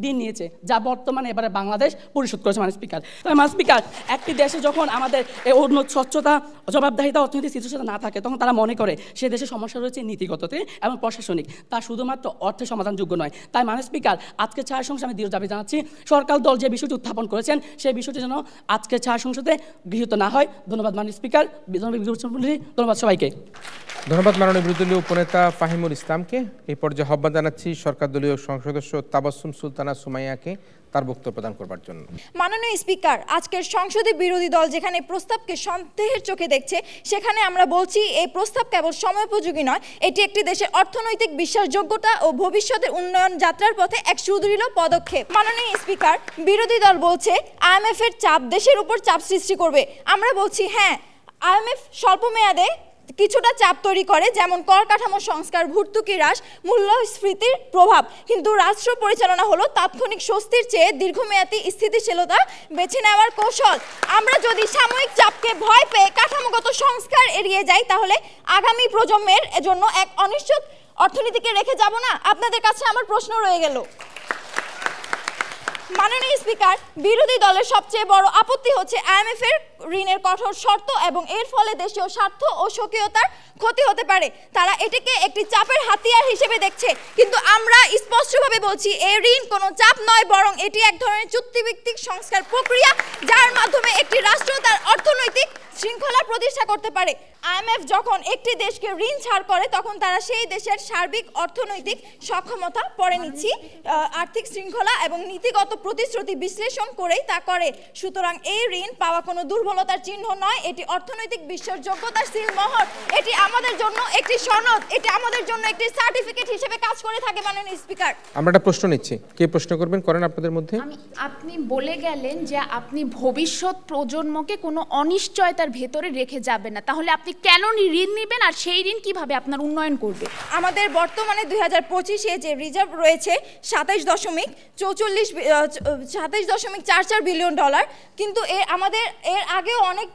ঋণ নিয়েছে, যা বর্তমানে এবারে বাংলাদেশ পরিশোধ করেছে। মাননীয় স্পিকার, একটি দেশে যখন আমাদের এই স্বচ্ছতা, জবাবদাহিতা, অর্থনৈতিক স্থিতিশীলতা না থাকে, তখন তারা মনে করে সে দেশে সমস্যা রয়েছে নীতিগততে এবং প্রশাসনিক, তা শুধুমাত্র অর্থে সমাধানযোগ্য নয়। তাই মাননীয় স্পিকার, আজকে ছায়া সংসদে আমি দৃঢ় দাবি জানাচ্ছি সরকার দল যে বিষয়টি উত্থাপন করেছেন সেই বিষয়টি যেন আজকে ছায়া সংসদে গৃহীত না হয়। ধন্যবাদ মাননীয় স্পিকার, ধন্যবাদ সবাইকে। ধন্যবাদ মাননীয় বিরোধী দলীয় উপনেতা ফাহিমুল ইসলামকে। এই পর্যায়ে আহ্বান জানাচ্ছি সরকার দলীয় সংসদ সদস্য তাবাসসুম সুলতানা সুমাইয়াকে তার বক্তব্য প্রদান করবার জন্য। মাননীয় স্পিকার, আজকের সংসদে বিরোধী দল যেখানে প্রস্তাবকে সন্দেহের চোখে দেখছে, সেখানে আমরা বলছি এই প্রস্তাব কেবল সময়োপযোগী নয়, এটি একটি দেশের অর্থনৈতিক বিশ্বাসযোগ্যতা ও ভবিষ্যতের উন্নয়ন যাত্রার পথে এক সুদৃঢ় পদক্ষেপ। মাননীয় স্পিকার, বিরোধী দল বলছে IMF এর চাপ দেশের উপর চাপ সৃষ্টি করবে। আমরা বলছি হ্যাঁ, IMF স্বল্প মেয়াদে কিছুটা চাপ তৈরি করে, যেমন কর কাঠামো সংস্কার, ভর্তুকি হ্রাস, মূল্যস্ফীতির প্রভাব, কিন্তু রাষ্ট্র পরিচালনা হলো তাৎক্ষণিক স্বস্তির চেয়ে দীর্ঘমেয়াদী স্থিতিশীলতা বেছে নেওয়ার কৌশল। আমরা যদি সাময়িক চাপকে ভয় পেয়ে কাঠামোগত সংস্কার এড়িয়ে যাই, তাহলে আগামী প্রজন্মের জন্য এক অনিশ্চিত অর্থনীতিকে রেখে যাব না। আপনাদের কাছে আমার প্রশ্ন রয়ে গেল। মাননীয় স্পিকার, বিরোধী দলের সবচেয়ে বড় আপত্তি হচ্ছে IMF এর ঋণের কঠোর শর্ত এবং এর ফলে দেশীয় স্বার্থ ও স্বকীয়তার ক্ষতি হতে পারে। তারা এটিকে একটি চাপের হাতিয়ার হিসেবে দেখছে, কিন্তু আমরা স্পষ্টভাবে বলছি এই ঋণ কোনো চাপ নয়, বরং এটি এক ধরনের চুক্তিভিত্তিক সংস্কার প্রক্রিয়া, যার মাধ্যমে একটি রাষ্ট্র তার অর্থনৈতিক শৃঙ্খলা প্রতিষ্ঠা করতে পারে। IMF যখন একটি দেশকে ঋণ ছাড় করে, তখন তারা সেই দেশের সার্বিক অর্থনৈতিক সক্ষমতা পড়ে নিচ্ছি, আর্থিক শৃঙ্খলা এবং নীতিগত প্রতিশ্রুতি বিশ্লেষণ করেই তা করে। সুতরাং এই ঋণ পাওয়া কোনো দুর্বলতার চিহ্ন নয়, এটি অর্থনৈতিক বিশ্বাসযোগ্যতার সিলমোহর। এটি আমাদের জন্য একটি সনদ, এটি আমাদের জন্য একটি সার্টিফিকেট হিসেবে কাজ করে থাকে। মাননীয় স্পিকার, আমরা একটা প্রশ্ন নিচ্ছি, কে প্রশ্ন করবেন করেন আপনাদের মধ্যে। আপনি বলে গেলেন যে আপনি ভবিষ্যৎ প্রজন্মকে কোনো অনিশ্চয়তার ভেতরে রেখে যাবেন না, তাহলে আপনি কেন ঋণ নেবেন আর সেই ঋণ কিভাবে আপনার উন্নয়ন করবে? আমাদের বর্তমানে 2025-এ যে রিজার্ভ রয়েছে 27.44 বিলিয়ন ডলার, কিন্তু আমাদের এর আগেও অনেক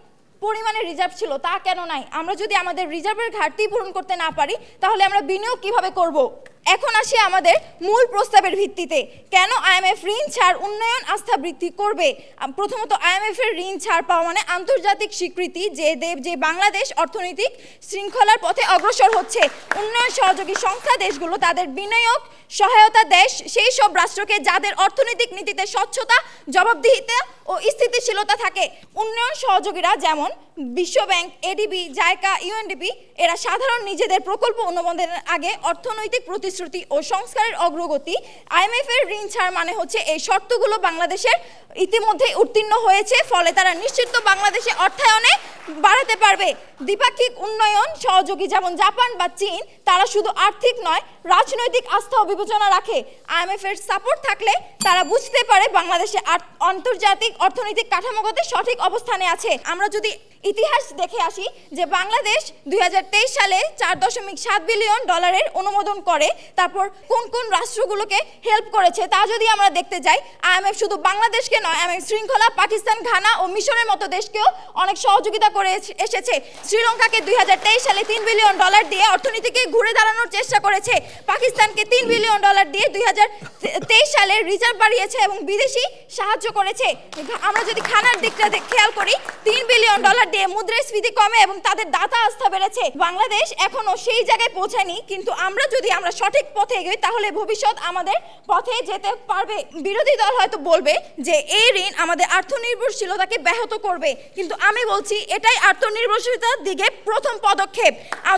পরিমাণে রিজার্ভ ছিল, তা কেন নাই? আমরা যদি আমাদের রিজার্ভের ঘাটতি পূরণ করতে না পারি, তাহলে আমরা বিনিয়োগ কিভাবে করব? এখন আসি আমাদের মূল প্রস্তাবের ভিত্তিতে। কেন IMF ঋণ ছাড় উন্নয়ন আস্থা বৃদ্ধি করবে? প্রথমত, IMF এর ঋণ ছাড় পাওয়া মানে আন্তর্জাতিক স্বীকৃতি যে বাংলাদেশ অর্থনৈতিক শৃঙ্খলার পথে অগ্রসর হচ্ছে। উন্নয়ন সহযোগী সংস্থা দেশগুলো তাদের বিনিয়োগ সহায়তা দেশ সেই সব রাষ্ট্রকে যাদের অর্থনৈতিক নীতিতে স্বচ্ছতা, জবাবদিহিতা ও স্থিতিশীলতা থাকে। উন্নয়ন সহযোগীরা যেমন বিশ্বব্যাংক, ADB, জাইকা, UNDP এরা সাধারণ নিজেদের প্রকল্প অনুমোদনের আগে অর্থনৈতিক প্রতিশ্রুতি ও সংস্কারের অগ্রগতি। IMF এর ঋণ ছাড় মানে হচ্ছে এই শর্তগুলো বাংলাদেশের ইতিমধ্যে উত্তীর্ণ হয়েছে, ফলে তারা নিশ্চিত বাংলাদেশে অর্থায়নে বাড়াতে পারবে। দ্বিপাক্ষিক উন্নয়ন সহযোগী যেমন জাপান বা চীন, তারা শুধু আর্থিক নয়, রাজনৈতিক আস্থা ও বিবেচনা রাখে। IMF এর সাপোর্ট থাকলে তারা বুঝতে পারে বাংলাদেশে আন্তর্জাতিক অর্থনৈতিক কাঠামোগত সঠিক অবস্থানে আছে। আমরা যদি ইতিহাস দেখে আসি যে বাংলাদেশ 2023 সালে 4.7 বিলিয়ন ডলারের অনুমোদন করে, তারপর কোন কোন রাষ্ট্রগুলোকে হেল্প করেছে তা যদি আমরা দেখতে যাই, IMF শুধু বাংলাদেশকে নয়, IMF শৃঙ্খলা, পাকিস্তান, ঘানা ও মিশরের মতো দেশকেও অনেক সহযোগিতা করে এসেছে। শ্রীলঙ্কাকে 2023 সালে 3 বিলিয়ন ডলার দিয়ে অর্থনীতিকে ঘুরে দাঁড়ানোর চেষ্টা করেছে। পাকিস্তানকে 3 বিলিয়ন ডলার দিয়ে 2023 সালে রিজার্ভ বাড়িয়েছে এবং বিদেশি সাহায্য করেছে। আমরা যদি ঘানার দিকটা খেয়াল করি, 3 বিলিয়ন ডলার দিয়ে মুদ্রাস্ফীতি কমে এবং তাদের দাতা আস্থা বেড়েছে। বাংলাদেশ এখনো সেই জায়গায় পৌঁছায়নি, কিন্তু আমরা সঠিক পথে এগোই, তাহলে ভবিষ্যৎ আমাদের পথে যেতে পারবে। বিরোধী দল হয়তো বলবে যে এই ঋণ আমাদের আত্মনির্ভরশীলতাকে ব্যাহত করবে, কিন্তু আমি বলছি এটাই আত্মনির্ভরশীলতার দিকে প্রথম পদক্ষেপ।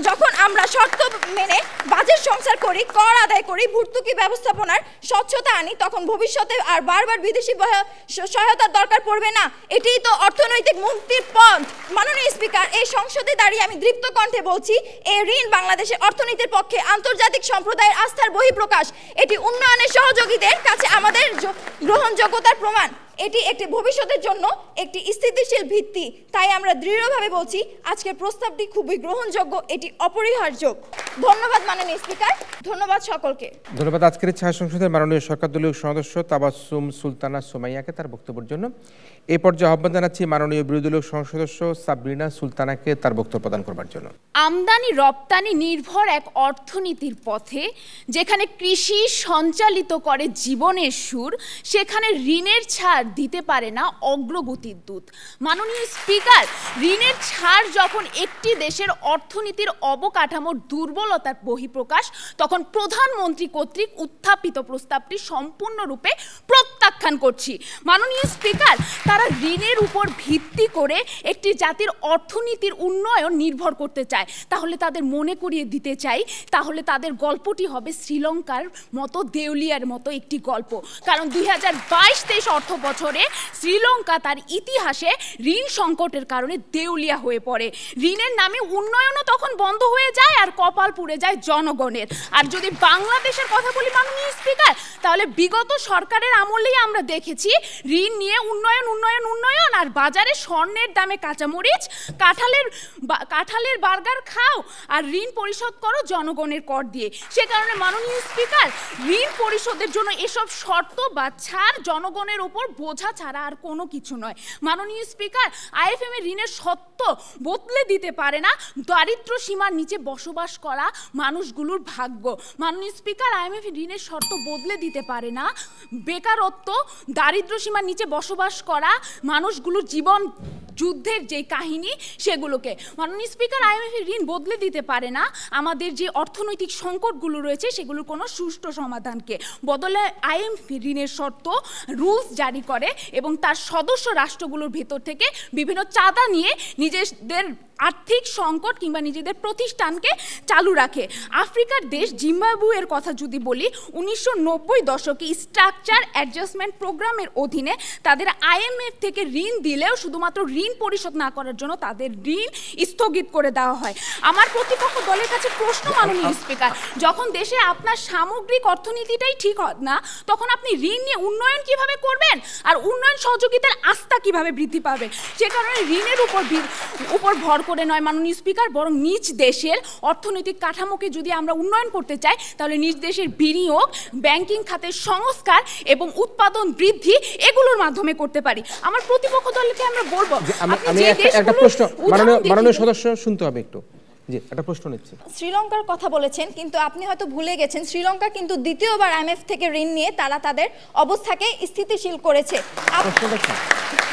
যখন আমরা শর্ত মেনে বাজেট সংস্কার করি, কর আদায় করি, ভর্তুকি ব্যবস্থাপনার স্বচ্ছতা আনি, তখন ভবিষ্যতে আর বারবার বিদেশি সহায়তার দরকার পড়বে না। এটাই তো অর্থনৈতিক মুক্তির পথ। মাননীয় স্পিকার, এই সংসদে দাঁড়িয়ে আমি দৃপ্ত কণ্ঠে বলছি, এই ঋণ বাংলাদেশের অর্থনীতির পক্ষে আন্তর্জাতিক সম্প্রদায়ের আস্থার বহিঃপ্রকাশ। এটি উন্নয়নের সহযোগীদের কাছে আমাদের গ্রহণযোগ্যতার প্রমাণ। এটি একটি ভবিষ্যতের জন্য একটি স্থিতিশীল ভিত্তি। তাই আমরা দৃঢ়ভাবে বলছি আজকের প্রস্তাবটি খুবই গ্রহণযোগ্য, এটি অপরিহার্য। ধন্যবাদ মাননীয় স্পিকার, ধন্যবাদ সকলকে। ধন্যবাদ আজকের ছায়া সংসদের মাননীয় সরকার দলীয় সদস্য তাবাসসুম সুলতানা সুমাইয়াকে তার বক্তব্যের জন্য। এই পর্যায়ে আহ্বান জানাচ্ছি মাননীয় বিরোধী দলীয় সদস্য সাবরিনা সুলতানাকে তার বক্তব্য প্রদান করবার জন্য। আমদানি রপ্তানি নির্ভর এক অর্থনীতির পথে যেখানে কৃষি সঞ্চালিত করে জীবনের সুর, সেখানে ঋণের ছাড় দিতে পারে না অগ্রগতির দূত। মাননীয় স্পিকার, ঋণের ছাড় যখন একটি দেশের অর্থনীতির অবকাঠামো দুর্বল দুর্বলতার বহিঃপ্রকাশ, তখন প্রধানমন্ত্রী কর্তৃক উত্থাপিত প্রস্তাবটি সম্পূর্ণরূপে প্রত্যাখ্যান করছি। মাননীয় স্পিকার, তারা ঋণের উপর ভিত্তি করে একটি জাতির অর্থনীতির উন্নয়ন নির্ভর করতে চায়। তাহলে তাদের মনে করিয়ে দিতে চাই, তাহলে তাদের গল্পটি হবে শ্রীলঙ্কার মতো দেউলিয়ার মতো একটি গল্প। কারণ 2022-23 অর্থ বছরে শ্রীলঙ্কা তার ইতিহাসে ঋণ সংকটের কারণে দেউলিয়া হয়ে পড়ে। ঋণের নামে উন্নয়নও তখন বন্ধ হয়ে যায় আর কপাল পুড়ে যায় জনগণের। আর যদি বাংলাদেশের কথা বলি মাননীয় স্পিকার, তাহলে বিগত সরকারের আমলেই আমরা দেখেছি ঋণ নিয়ে উন্নয়ন উন্নয়ন উন্নয়ন, আর বাজারে স্বর্ণের দামে কাঁচামরিচ, কাঁঠালের বার্গার খাও আর ঋণ পরিশোধ করো জনগণের কর দিয়ে। সে কারণে মাননীয় স্পিকার, ঋণ পরিশোধের জন্য এসব শর্ত বা ছাড় জনগণের উপর বোঝা ছাড়া আর কোনো কিছু নয়। মাননীয় স্পিকার, IMF এর ঋণের সত্য বদলে দিতে পারে না দারিদ্র সীমার নিচে বসবাস করা মানুষগুলোর ভাগ্য। মাননীয় স্পিকার, IMF ঋণের শর্ত বদলে দিতে পারে না বেকারত্ব, দারিদ্র সীমার নিচে বসবাস করা মানুষগুলোর জীবন যুদ্ধের যে কাহিনী সেগুলোকে। মাননীয় স্পিকার, IMF ঋণ বদলে দিতে পারে না আমাদের যে অর্থনৈতিক সংকটগুলো রয়েছে সেগুলোর কোনো সুষ্ঠু সমাধানকে। বদলে IMF ঋণের শর্ত রুলস জারি করে এবং তার সদস্য রাষ্ট্রগুলোর ভেতর থেকে বিভিন্ন চাঁদা নিয়ে নিজেদের আর্থিক সংকট কিংবা নিজেদের প্রতিষ্ঠানকে চালু রাখে। আফ্রিকার দেশ জিম্বাবুয়ের কথা যদি বলি, 1990 দশকে স্ট্রাকচার অ্যাডজাস্টমেন্ট প্রোগ্রামের অধীনে তাদের IMF থেকে ঋণ দিলেও শুধুমাত্র ঋণ পরিশোধ না করার জন্য তাদের ঋণ স্থগিত করে দেওয়া হয়। আমার প্রতিপক্ষ দলের কাছে প্রশ্ন মাননীয় স্পিকার, যখন দেশে আপনার সামগ্রিক অর্থনীতিটাই ঠিক হয় না, তখন আপনি ঋণ নিয়ে উন্নয়ন কিভাবে করবেন আর উন্নয়ন সহযোগিতার আস্থা কিভাবে বৃদ্ধি পাবে? সে কারণে ঋণের উপর ভর করে নয় মাননীয় স্পিকার, বরং নিজ দেশের অর্থনৈতিক কাঠামোকে যদি আমরা উন্নয়ন করতে চাই, তাহলে নিজ দেশের বিনিয়োগ, ব্যাংকিং খাতের সংস্কার এবং উৎপাদন বৃদ্ধি এগুলোর মাধ্যমে করতে পারি। আমার প্রতিপক্ষ দলকে আমরা বলবো, আমি একটা প্রশ্ন মাননীয় সদস্য শুনতে হবে একটু। জি, একটা প্রশ্ন নিচ্ছি। শ্রীলঙ্কার কথা বলেছেন, কিন্তু আপনি হয়তো ভুলে গেছেন শ্রীলঙ্কা কিন্তু দ্বিতীয়বার IMF থেকে ঋণ নিয়ে তারা তাদের অবস্থাকে স্থিতিশীল করেছে।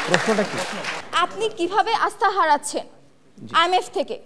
প্রশ্নটা কি? আপনি কিভাবে আস্থা হারাচ্ছেন IMF থেকে?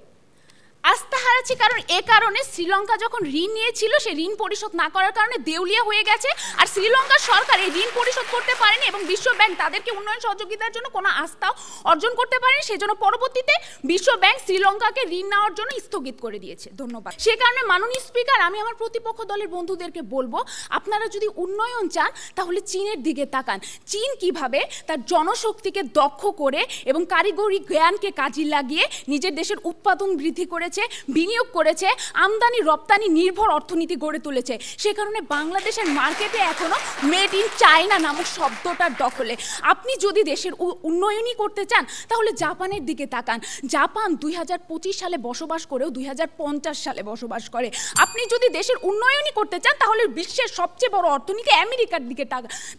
আস্থা হারাচ্ছি কারণ এ কারণে শ্রীলঙ্কা যখন ঋণ নিয়েছিল সে ঋণ পরিশোধ না করার কারণে দেউলিয়া হয়ে গেছে, আর শ্রীলঙ্কার সরকার এই ঋণ পরিশোধ করতে পারেনি এবং বিশ্ব ব্যাংক তাদেরকে উন্নয়ন সহযোগিতার জন্য কোনো আস্থা অর্জন করতে পারেনি। সেজন্য পরবর্তীতে বিশ্ব ব্যাংক শ্রীলঙ্কাকে ঋণ নেওয়ার জন্য স্থগিত করে দিয়েছে। ধন্যবাদ। সে কারণে মাননীয় স্পিকার, আমি আমার প্রতিপক্ষ দলের বন্ধুদেরকে বলবো, আপনারা যদি উন্নয়ন চান তাহলে চীনের দিকে তাকান। চীন কিভাবে তার জনশক্তিকে দক্ষ করে এবং কারিগরি জ্ঞানকে কাজে লাগিয়ে নিজের দেশের উৎপাদন বৃদ্ধি করেছে, বিনিয়োগ করেছে, আমদানি রপ্তানি নির্ভর অর্থনীতি গড়ে তুলেছে। সে কারণে বাংলাদেশের মার্কেটে এখনো মেড ইন চায়না নামক শব্দটার দখলে। আপনি যদি দেশের উন্নয়নই করতে চান তাহলে জাপানের দিকে তাকান। জাপান 2025 সালে বসবাস করেও 2050 সালে বসবাস করে। আপনি যদি দেশের উন্নয়নই করতে চান তাহলে বিশ্বের সবচেয়ে বড় অর্থনীতি আমেরিকার দিকে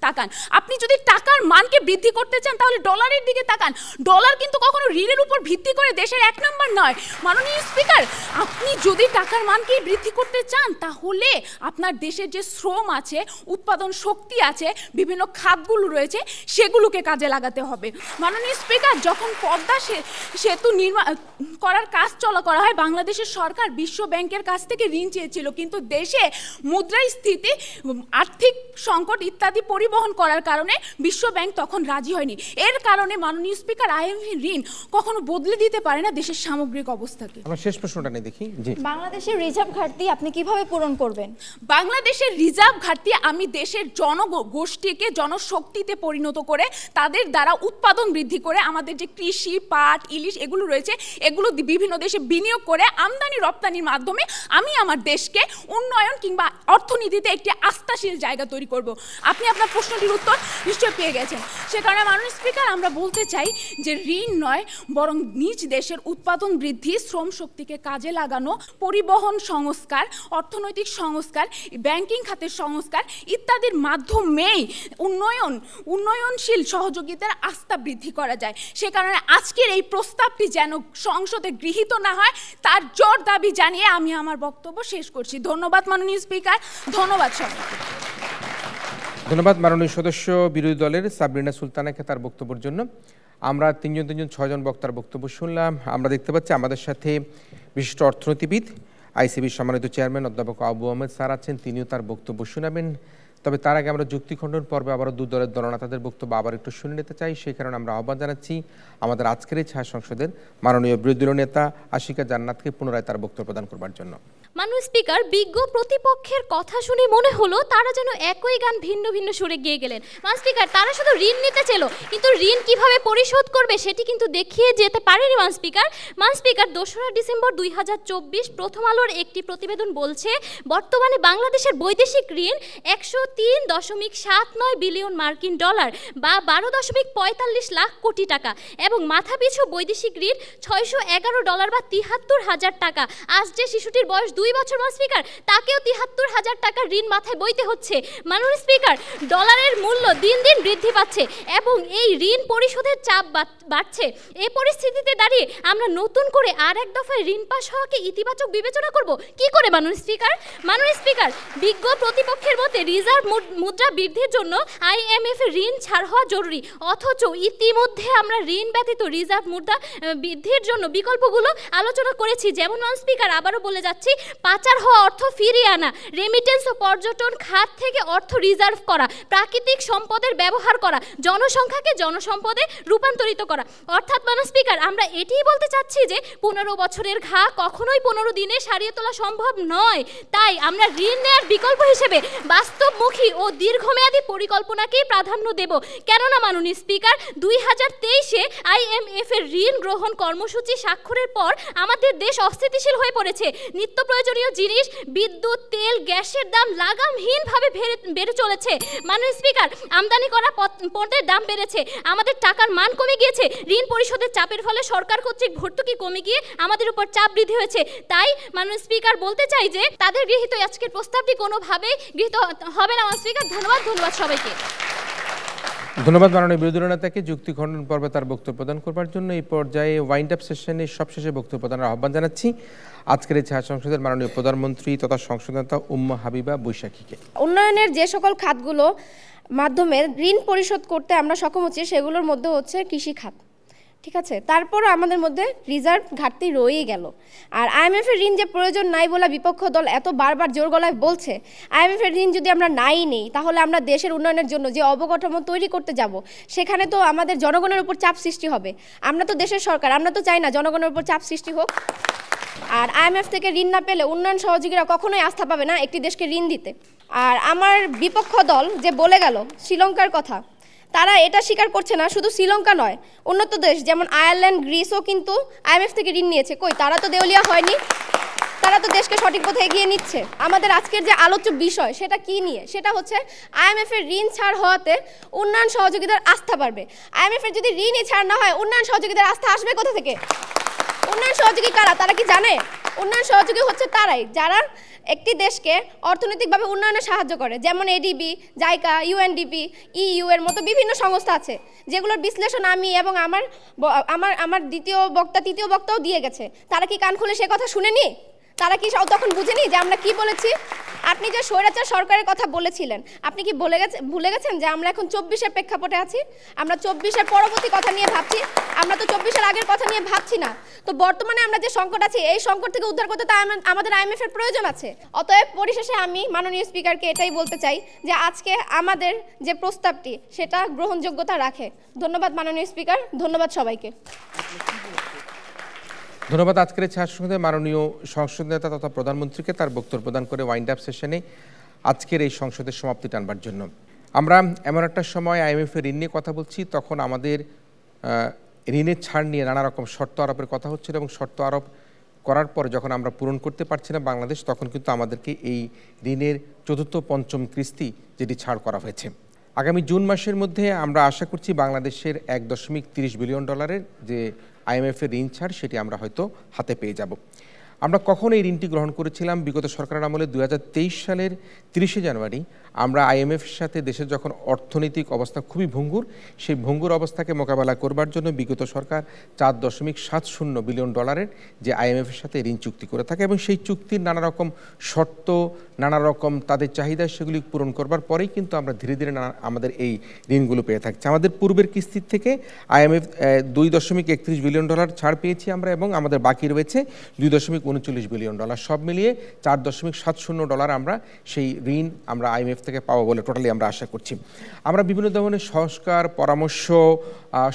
তাকান। আপনি যদি টাকার মানকে বৃদ্ধি করতে চান তাহলে ডলারের দিকে তাকান। ডলার কিন্তু কখনো ঋণের উপর ভিত্তি করে দেশের 1 নম্বর নয়। মাননীয় স্পিকার, আপনি যদি টাকার মানকে বৃদ্ধি করতে চান তাহলে আপনার দেশের যে শ্রম আছে, উৎপাদন শক্তি আছে, বিভিন্ন খাতগুলো রয়েছে সেগুলোকে কাজে লাগাতে হবে। মাননীয় স্পিকার, যখন পদ্মা সেতু নির্মাণ করার কাজ করা হয়, বাংলাদেশের সরকার বিশ্ব ব্যাংকের কাছ থেকে ঋণ চেয়েছিল, কিন্তু দেশে মুদ্রাস্ফীতি, আর্থিক সংকট ইত্যাদি পরিবহন করার কারণে বিশ্ব ব্যাংক তখন রাজি হয়নি। এর কারণে মাননীয় স্পিকার, IMF ঋণ কখনো বদলে দিতে পারে না দেশের সামগ্রিক অবস্থাকে। আমার শেষ প্রশ্নটা নিয়ে দেখি। জি, বাংলাদেশের রিজার্ভ ঘাটতি আপনি কিভাবে পূরণ করবেন? বাংলাদেশের রিজার্ভ ঘাটতি আমি দেশের জনগোষ্ঠীকে জনশক্তিতে পরিণত করে তাদের দ্বারা উৎপাদন বৃদ্ধি করে আমাদের যে কৃষি, পাট, ইলিশ এগুলো রয়েছে এগুলো বিভিন্ন দেশে বিনিয়োগ করে আমদানি রপ্তানির মাধ্যমে আমি আমার দেশকে উন্নয়ন কিংবা অর্থনীতিতে একটি আস্থাশীল জায়গা তৈরি করব। আপনি আপনার প্রশ্নটির উত্তর নিশ্চয় পেয়ে গেছেন। সে কারণে মাননীয় স্পিকার, আমরা বলতে চাই যে ঋণ নয় বরং নিজ দেশের উৎপাদন বৃদ্ধি, শ্রম শক্তিকে কাজে লাগানো, পরিবহন সংস্কার, অর্থনৈতিক সংস্কার, ব্যাংকিং খাতের সংস্কার ইত্যাদির মাধ্যমেই উন্নয়নশীল সহযোগিতার আস্থা বৃদ্ধি করা যায়। সে কারণে আজকের এই প্রস্তাবটি যেন সংসদে গৃহীত না হয় তার জোর দাবি জানিয়ে আমি আমার বক্তব্য শেষ করছি। ধন্যবাদ মাননীয় স্পিকার, ধন্যবাদ সবাইকে। ধন্যবাদ মাননীয় সদস্য বিরোধী দলের সাবরিনা সুলতানাকে তার বক্তব্যের জন্য। আমরা তিনজন 6জন বক্তার বক্তব্য শুনলাম। আমরা দেখতে পাচ্ছি আমাদের সাথে বিশিষ্ট অর্থনীতিবিদ, আইসিবির সম্মানিত চেয়ারম্যান অধ্যাপক আবু আহমেদ স্যার আছেন, তিনিও তার বক্তব্য শোনাবেন। তবে তার আগে আমরা যুক্তি খণ্ডন পর্বে আবারও দু দলের দলনেতাদের বক্তব্য আবার একটু শুনে নিতে চাই। সেই কারণে আমরা আহ্বান জানাচ্ছি আমাদের আজকের এই ছায়া সংসদের মাননীয় বিরোধী দলীয় নেতা আশিকা জান্নাতকে পুনরায় তার বক্তব্য প্রদান করবার জন্য। মাননীয় স্পিকার, বিজ্ঞ প্রতিপক্ষের কথা শুনে মনে হলো তারা যেন একই গান ভিন্ন ভিন্ন সুরে গেয়ে গেলেন। মাননীয় স্পিকার, তারা শুধু ঋণ নিতে চেল, কিন্তু ঋণ কিভাবে পরিশোধ করবে সেটি কিন্তু দেখিয়ে যেতে পারেনি। মাননীয় স্পিকার, 2রা ডিসেম্বর 2024 প্রথম আলোর একটি প্রতিবেদন বলছে বর্তমানে বাংলাদেশের বৈদেশিক ঋণ 103.79 বিলিয়ন মার্কিন ডলার বা 12.45 লাখ কোটি টাকা এবং মাথাপিছু বৈদেশিক ঋণ $611 বা 73,000 টাকা। আজ যে শিশুটির বয়স 2 বছর মাননীয় স্পিকার, তাকেও 73,000 টাকার ঋণ মাথায় বইতে হচ্ছে। মাননীয় স্পিকার, ডলারের মূল্য দিন দিন বৃদ্ধি পাচ্ছে এবং এই ঋণ পরিশোধের চাপ বাড়ছে। এই পরিস্থিতিতে দাঁড়িয়ে আমরা নতুন করে আর এক দফায় ঋণ পাস হওয়াকে ইতিবাচক বিবেচনা করব কি করে? মাননীয় স্পিকার, বিজ্ঞ প্রতিপক্ষের মতে রিজার্ভ মুদ্রা বৃদ্ধির জন্য IMF এর ঋণ ছাড় হওয়া জরুরি, অথচ ইতিমধ্যে আমরা ঋণ ব্যতীত রিজার্ভ মুদ্রা বৃদ্ধির জন্য বিকল্পগুলো আলোচনা করেছি। যেমন মাননীয় স্পিকার, আবারও বলে যাচ্ছি, পাচার হওয়া অর্থ ফিরিয়ে আনা, রেমিটেন্স ও পর্যটন খাত থেকে অর্থ রিজার্ভ করা, প্রাকৃতিক সম্পদের ব্যবহার করা, জনসংখ্যাকে জনসম্পদে রূপান্তরিত করা। অর্থাৎ মাননীয় স্পিকার, আমরা এটিই বলতে চাচ্ছি যে 15 বছরের ঘা কখনোই 15 দিনে সারিয়ে তোলা সম্ভব নয়। তাই আমরা ঋণ নেওয়ার বিকল্প হিসেবে বাস্তবমুখী ও দীর্ঘমেয়াদী পরিকল্পনাকেই প্রাধান্য দেব। কেননা মাননীয় স্পিকার, 2023-এ IMF এর ঋণ গ্রহণ কর্মসূচি স্বাক্ষরের পর আমাদের দেশ অস্থিতিশীল হয়ে পড়েছে। নিত্য প্রয়োজনীয় জিনিস, বিদ্যুৎ, তেল, গ্যাসের দাম লাগামহীনভাবে বেড়ে চলেছে। মাননীয় স্পিকার, আমদানি করা পণ্যের দাম বেড়েছে, আমাদের টাকার মান কমে গিয়েছে, ঋণ পরিশোধের চাপের ফলে সরকার কর্তৃক ভর্তুকি কমে গিয়ে আমাদের উপর চাপ বৃদ্ধি হয়েছে। তাই মাননীয় স্পিকার, বলতে চাই যে তাদের গৃহীত আজকের প্রস্তাবটি কোনোভাবেই গৃহীত হবে না। মাননীয় স্পিকার, ধন্যবাদ সবাইকে। ধন্যবাদ মাননীয় বিরোধী দলীয় নেতাকে যুক্তি খণ্ডন পর্বে তার বক্তব্য প্রদান করবার জন্য। এই পর্যায়ে ওয়াইন্ড আপ সেশনে সবশেষে বক্তব্য প্রদানের আহ্বান জানাচ্ছি আজকের এই ছায়া সংসদের মাননীয় প্রধানমন্ত্রী তথা সংসদ নেতা উম্মা হাবিবা বৈশাখীকে। উন্নয়নের যে সকল খাতগুলো মাধ্যমে ঋণ পরিশোধ করতে আমরা সক্ষম হচ্ছি সেগুলোর মধ্যে হচ্ছে কৃষি খাত, ঠিক আছে। তারপরও আমাদের মধ্যে রিজার্ভ ঘাটতি রয়েই গেল। আর IMF এর ঋণ যে প্রয়োজন নাই বলে বিপক্ষ দল এত বারবার জোর গলায় বলছে, IMF এর ঋণ যদি আমরা নাই নেই তাহলে আমরা দেশের উন্নয়নের জন্য যে অবকাঠামো তৈরি করতে যাব সেখানে তো আমাদের জনগণের উপর চাপ সৃষ্টি হবে। আমরা তো দেশের সরকার, আমরা তো চাই না জনগণের উপর চাপ সৃষ্টি হোক। আর IMF থেকে ঋণ না পেলে উন্নয়ন সহযোগীরা কখনোই আস্থা পাবে না একটি দেশকে ঋণ দিতে। আর আমার বিপক্ষ দল যে বলে গেল শ্রীলঙ্কার কথা, তারা এটা স্বীকার করছে না। শুধু শ্রীলঙ্কা নয়, উন্নত দেশ যেমন আয়ারল্যান্ড, গ্রিসও কিন্তু IMF থেকে ঋণ নিয়েছে। কই, তারা তো দেউলিয়া হয়নি, তারা তো দেশকে সঠিক পথে এগিয়ে নিচ্ছে। আমাদের আজকের যে আলোচ্য বিষয় সেটা কি নিয়ে? সেটা হচ্ছে IMF এর ঋণ ছাড় হওয়াতে উন্নয়ন সহযোগীদের আস্থা বাড়বে। IMF এর যদি ঋণই ছাড় না হয় উন্নয়ন সহযোগীদের আস্থা আসবে কোথা থেকে? উন্নয়ন সহযোগী কারা? তারা কি জানে? উন্নয়ন সহযোগী হচ্ছে তারাই যারা একটি দেশকে অর্থনৈতিকভাবে উন্নয়নে সাহায্য করে, যেমন ADB, জাইকা, UNDP, EU এর মতো বিভিন্ন সংস্থা আছে যেগুলোর বিশ্লেষণ আমি এবং আমার দ্বিতীয় বক্তা তৃতীয় বক্তাও দিয়ে গেছে। তারা কি কান খুলে সে কথা শুনেনি? তারা কি তখন বুঝেনি যে আমরা কি বলেছি? আপনি যে স্বৈরাচার সরকারের কথা বলেছিলেন, আপনি কি ভুলে গেছেন যে আমরা এখন 24-এর প্রেক্ষাপটে আছি? আমরা 24-এর পরবর্তী কথা নিয়ে ভাবছি, আমরা তো 24-এর আগের কথা নিয়ে ভাবছি না। তো বর্তমানে আমরা যে সংকট আছি এই সংকট থেকে উদ্ধার করতে তো আমাদের IMF এর প্রয়োজন আছে। অতএব পরিশেষে আমি মাননীয় স্পিকারকে এটাই বলতে চাই যে আজকে আমাদের যে প্রস্তাবটি সেটা গ্রহণযোগ্যতা রাখে। ধন্যবাদ মাননীয় স্পিকার, ধন্যবাদ সবাইকে। ধন্যবাদ আজকের ছায়া সংসদে মাননীয় সংসদ নেতা তথা প্রধানমন্ত্রীকে তার বক্তব্য প্রদান করে ওয়াইন্ড আপ সেশনে আজকের এই সংসদের সমাপ্তি টানবার জন্য। আমরা এমন একটা সময় IMF এর ঋণ নিয়ে কথা বলছি, তখন আমাদের ঋণের ছাড় নিয়ে নানা রকম শর্ত আরোপের কথা হচ্ছিল এবং শর্ত আরোপ করার পর যখন আমরা পূরণ করতে পারছি না বাংলাদেশ, তখন কিন্তু আমাদেরকে এই ঋণের চতুর্থ পঞ্চম কিস্তি যেটি ছাড় করা হয়েছে। আগামী জুন মাসের মধ্যে আমরা আশা করছি বাংলাদেশের 1.30 বিলিয়ন ডলারের যে IMF এর ঋণ ছাড় সেটি আমরা হয়তো হাতে পেয়ে যাব। আমরা কখন এই ঋণটি গ্রহণ করেছিলাম? বিগত সরকারের আমলে 2023 সালের 30শে জানুয়ারি আমরা IMF এর সাথে দেশের যখন অর্থনৈতিক অবস্থা খুবই ভঙ্গুর, সেই ভঙ্গুর অবস্থাকে মোকাবেলা করবার জন্য বিগত সরকার 4.70 বিলিয়ন ডলারের যে IMF এর সাথে ঋণ চুক্তি করে থাকে এবং সেই চুক্তির নানা রকম শর্ত, নানা রকম তাদের চাহিদা সেগুলি পূরণ করবার পরেই কিন্তু আমরা ধীরে ধীরে আমাদের এই ঋণগুলো পেয়ে থাকছি। আমাদের পূর্বের কিস্তির থেকে IMF 2.31 বিলিয়ন ডলার ছাড় পেয়েছি আমরা এবং আমাদের বাকি রয়েছে 2.29 $39 বিলিয়ন। সব মিলিয়ে $4.70 আমরা সেই ঋণ আমরা IMF থেকে পাবো বলে টোটালি আমরা আশা করছি। আমরা বিভিন্ন ধরনের সংস্কার, পরামর্শ,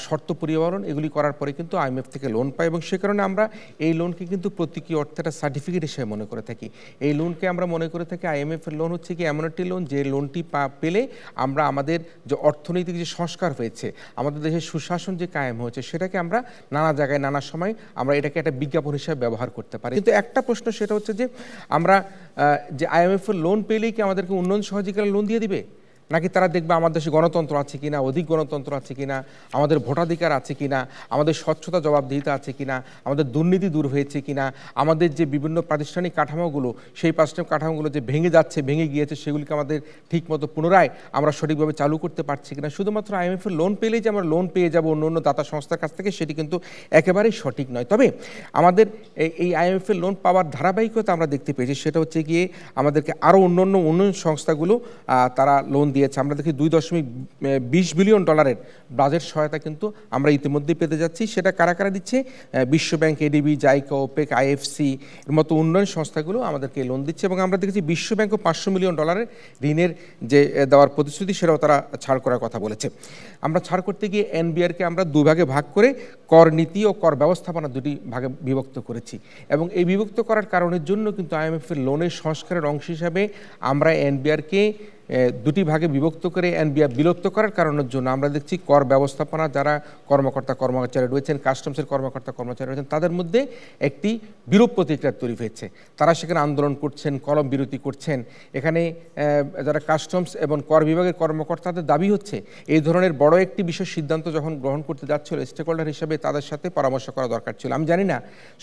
শর্ত পরিবর্তন এগুলি করার পরে কিন্তু IMF থেকে লোন পাই, এবং সে কারণে আমরা এই লোনকে কিন্তু প্রতীকী অর্থে একটা সার্টিফিকেট হিসেবে মনে করে থাকি। এই লোনকে আমরা মনে করে থাকি IMF এর লোন হচ্ছে কি এমন একটি লোন যে লোনটি পেলে আমরা আমাদের যে অর্থনৈতিক যে সংস্কার হয়েছে, আমাদের দেশের সুশাসন যে কায়েম হয়েছে, সেটাকে আমরা নানা জায়গায় নানা সময় আমরা এটাকে একটা বিজ্ঞাপন হিসেবে ব্যবহার করতে পারি। কিন্তু একটা প্রশ্ন সেটা হচ্ছে যে আমরা যে IMF এর লোন পেলেই কি আমাদেরকে উন্নয়ন সহযোগিতার লোন দিয়ে দিবে, নাকি তারা দেখবে আমাদের দেশে গণতন্ত্র আছে কিনা, অধিক গণতন্ত্র আছে কিনা, আমাদের ভোটাধিকার আছে কিনা, আমাদের স্বচ্ছতা জবাবদিহিতা আছে কিনা, আমাদের দুর্নীতি দূর হয়েছে কিনা, আমাদের যে বিভিন্ন প্রাতিষ্ঠানিক কাঠামোগুলো সেই প্রাতিষ্ঠানিক কাঠামোগুলো যে ভেঙে গিয়েছে সেগুলিকে আমাদের ঠিকমতো পুনরায় আমরা সঠিকভাবে চালু করতে পারছি কিনা। শুধুমাত্র IMF এর লোন পেলেই যে আমরা লোন পেয়ে যাব অন্য দাতা সংস্থার কাছ থেকে, সেটি কিন্তু একেবারেই সঠিক নয়। তবে আমাদের এই IMF এর লোন পাওয়ার ধারাবাহিকতা আমরা দেখতে পেয়েছি, সেটা হচ্ছে গিয়ে আমাদেরকে আরও অন্য উন্নয়ন সংস্থাগুলো তারা লোন দিয়েছে। আমরা দেখি $2.20 বিলিয়ন বাজেট সহায়তা কিন্তু আমরা ইতিমধ্যেই পেতে যাচ্ছি। সেটা কারা কারা দিচ্ছে? বিশ্বব্যাংক, ADB, জাইকা, OPEC, IFC এর মতো উন্নয়ন সংস্থাগুলো আমাদেরকে লোন দিচ্ছে, এবং আমরা দেখেছি বিশ্বব্যাংকও $500 মিলিয়ন ঋণের যে দেওয়ার প্রতিশ্রুতি সেটাও তারা ছাড় করার কথা বলেছে। আমরা ছাড় করতে গিয়ে NBR-কে আমরা দুভাগে ভাগ করে কর নীতি ও কর ব্যবস্থাপনা দুটি ভাগে বিভক্ত করেছি, এবং এই বিভক্ত করার কারণের জন্য কিন্তু IMF এর লোনের সংস্কারের অংশ হিসাবে আমরা NBR-কে দুটি ভাগে বিভক্ত করে NBR বিলুপ্ত করার কারণের জন্য আমরা দেখছি কর ব্যবস্থাপনা যারা কর্মচারী রয়েছেন, কাস্টমসের কর্মচারী রয়েছেন, তাদের মধ্যে একটি বিরূপ প্রতিক্রিয়া তৈরি হয়েছে। তারা সেখানে আন্দোলন করছেন, কলম বিরতি করছেন। এখানে যারা কাস্টমস এবং কর বিভাগের কর্মকর্তাদের দাবি হচ্ছে এই ধরনের বড় একটি বিশেষ সিদ্ধান্ত যখন গ্রহণ করতে যাচ্ছিল, স্টেক হোল্ডার হিসেবে তাদের সাথে পরামর্শ করা দরকার ছিল। আমি জানি না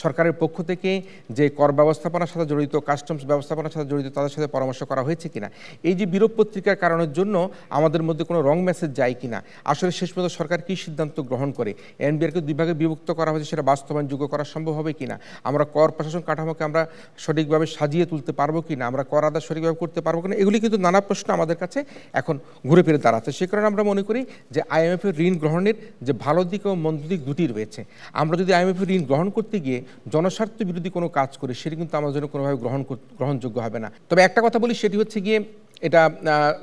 সরকারের পক্ষ থেকে যে কর ব্যবস্থাপনার সাথে জড়িত, কাস্টমস ব্যবস্থাপনার সাথে জড়িত তাদের সাথে পরামর্শ করা হয়েছে কিনা। এই যে বিরূপ পত্রিকার কারণের জন্য আমাদের মধ্যে কোনো রং মেসেজ যায় কিনা, আসলে শেষ পর্যন্ত সরকার কী সিদ্ধান্ত গ্রহণ করে, NBR-কে দুই ভাগে বিভক্ত করা হয়েছে সেটা বাস্তবায়নযোগ্য করা সম্ভব হবে কিনা, আমরা কর প্রশাসন কাঠামোকে আমরা সঠিকভাবে সাজিয়ে তুলতে পারবো কিনা, আমরা কর আদায় সঠিকভাবে করতে পারবো কিনা, এগুলি কিন্তু নানা প্রশ্ন আমাদের কাছে এখন ঘুরে ফিরে দাঁড়াচ্ছে। সে কারণে আমরা মনে করি যে IMF এর ঋণ গ্রহণের যে ভালো দিক ও মন্দ দিক দুটি রয়েছে। আমরা যদি IMF এর ঋণ গ্রহণ করতে গিয়ে জনস্বার্থ বিরোধী কোনো কাজ করি, সেটি কিন্তু আমাদের জন্য কোনোভাবে গ্রহণযোগ্য হবে না। তবে একটা কথা বলি, সেটি হচ্ছে গিয়ে এটা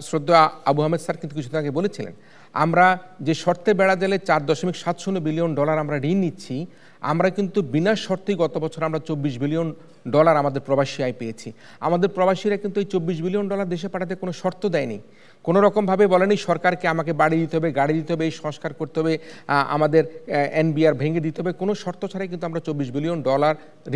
শ্রদ্ধা আবু আহমেদ স্যার কিন্তু কিছুদিন আগে বলেছিলেন, আমরা যে শর্তে বেড়া জালে $4.70 বিলিয়ন আমরা ঋণ নিচ্ছি, আমরা কিন্তু বিনা শর্তেই গত বছর আমরা $24 বিলিয়ন আমাদের প্রবাসী আয় পেয়েছি। আমাদের প্রবাসীরা কিন্তু এই $24 বিলিয়ন দেশে পাঠাতে কোনো শর্ত দেয়নি, কোনো রকমভাবে বলেনি সরকারকে আমাকে বাড়ি দিতে হবে, গাড়ি দিতে হবে, এই সংস্কার করতে হবে, আমাদের NBR ভেঙে দিতে হবে, কোনো শর্ত ছাড়াই কিন্তু আমরা $24 বিলিয়ন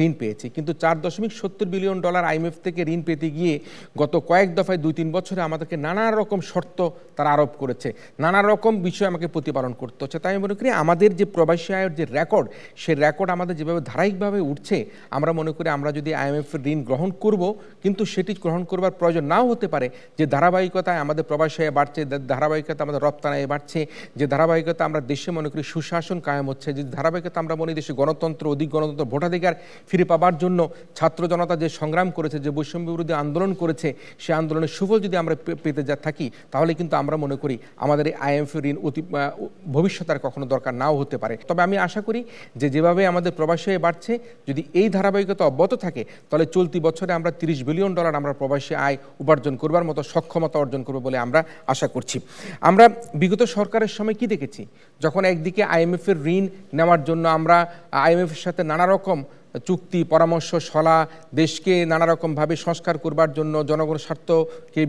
ঋণ পেয়েছি। কিন্তু $4.70 বিলিয়ন IMF থেকে ঋণ পেতে গিয়ে গত কয়েক দফায় 2-3 বছরে আমাদেরকে নানা রকম শর্ত তারা আরোপ করেছে, নানা রকম বিষয় আমাকে প্রতিপালন করতে হচ্ছে। তাই আমি মনে করি আমাদের যে প্রবাসী আয়ের যে রেকর্ড, সেই রেকর্ড আমাদের যেভাবে ধারাবাহিকভাবে উঠছে, আমরা মনে করি আমরা যদি IMF এর ঋণ গ্রহণ করব, কিন্তু সেটি গ্রহণ করবার প্রয়োজন নাও হতে পারে, যে ধারাবাহিকতায় আমাদের প্রবাসী আয় বাড়ছে, ধারাবাহিকতা আমাদের রপ্তানি আয় বাড়ছে, যে ধারাবাহিকতা আমরা দেশে মনে করি সুশাসন কায়েম হচ্ছে, যে ধারাবাহিকতা আমরা মনে দেশে গণতন্ত্র, অধিক গণতন্ত্র, ভোটাধিকার ফিরে পাবার জন্য ছাত্র জনতা যে সংগ্রাম করেছে, যে বৈষম্য বিরোধী আন্দোলন করেছে, সেই আন্দোলনের সুফল যদি আমরা পেতে থাকি, তাহলে কিন্তু আমরা মনে করি আমাদের এই IMF ঋণ ভবিষ্যতে আর কখনো দরকার নাও হতে পারে। তবে আমি আশা করি যে যেভাবে আমাদের প্রবাসী আয় বাড়ছে, যদি এই ধারাবাহিকতা অব্যাহত থাকে, তাহলে চলতি বছরে আমরা $30 বিলিয়ন আমরা প্রবাসী আয় উপার্জন করবার মতো সক্ষমতা অর্জন করবো বলে আমরা আশা করছি। আমরা বিগত সরকারের সময় কি দেখেছি, যখন একদিকে IMF এর ঋণ নেওয়ার জন্য আমরা IMF এর সাথে নানা রকম চুক্তি, পরামর্শ, সলা, দেশকে নানা রকমভাবে সংস্কার করবার জন্য, জনগণের স্বার্থকে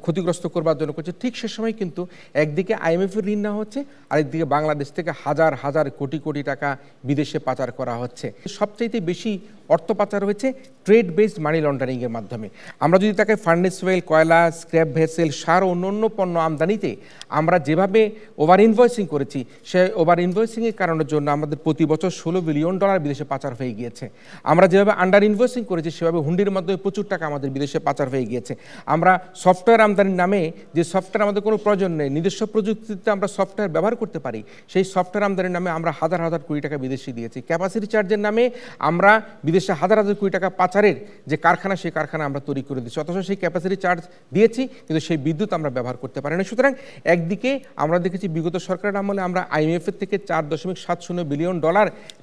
ক্ষতিগ্রস্ত করবার জন্য করছে, ঠিক সে সময় কিন্তু একদিকে IMF এর ঋণ নেওয়া হচ্ছে, আরেকদিকে বাংলাদেশ থেকে হাজার হাজার কোটি কোটি টাকা বিদেশে পাচার করা হচ্ছে। সবচাইতে বেশি অর্থ পাচার হয়েছে ট্রেড বেসড মানি লন্ডারিংয়ের মাধ্যমে। আমরা যদি তাকে ফার্নেস ওয়েল, কয়লা, স্ক্র্যাপ ভেসেল, সার ও অন্য পণ্য আমদানিতে আমরা যেভাবে ওভার ইনভয়েসিং করেছি, সেই ওভার ইনভয়েসিংয়ের কারণের জন্য আমাদের প্রতি বছর $16 বিলিয়ন বিদেশে পাচার হয়ে গিয়েছে। আমরা যেভাবে আন্ডার ইনভয়েসিং করেছি, সেভাবে হুন্ডির মাধ্যমে প্রচুর টাকা আমাদের বিদেশে পাচার হয়ে গিয়েছে। আমরা সফটওয়্যার আমদানির নামে, যে সফটওয়্যার আমাদের কোনো প্রয়োজন নেই, নিজস্ব প্রযুক্তিতে আমরা সফটওয়্যার ব্যবহার করতে পারি, সেই সফটওয়্যার আমদানির নামে আমরা হাজার হাজার কোটি টাকা বিদেশে দিয়েছি। ক্যাপাসিটি চার্জের নামে আমরা বিদেশে হাজার হাজার কোটি টাকা পাচারের যে কারখানা, সেই কারখানা আমরা তৈরি করে দিচ্ছি, অথচ সেই ক্যাপাসিটি চার্জ দিয়েছি কিন্তু সেই বিদ্যুৎ আমরা ব্যবহার করতে পারি না। সুতরাং একদিকে আমরা দেখেছি বিগত সরকারের আমলে আমরা IMF-এর থেকে $4.70 বিলিয়ন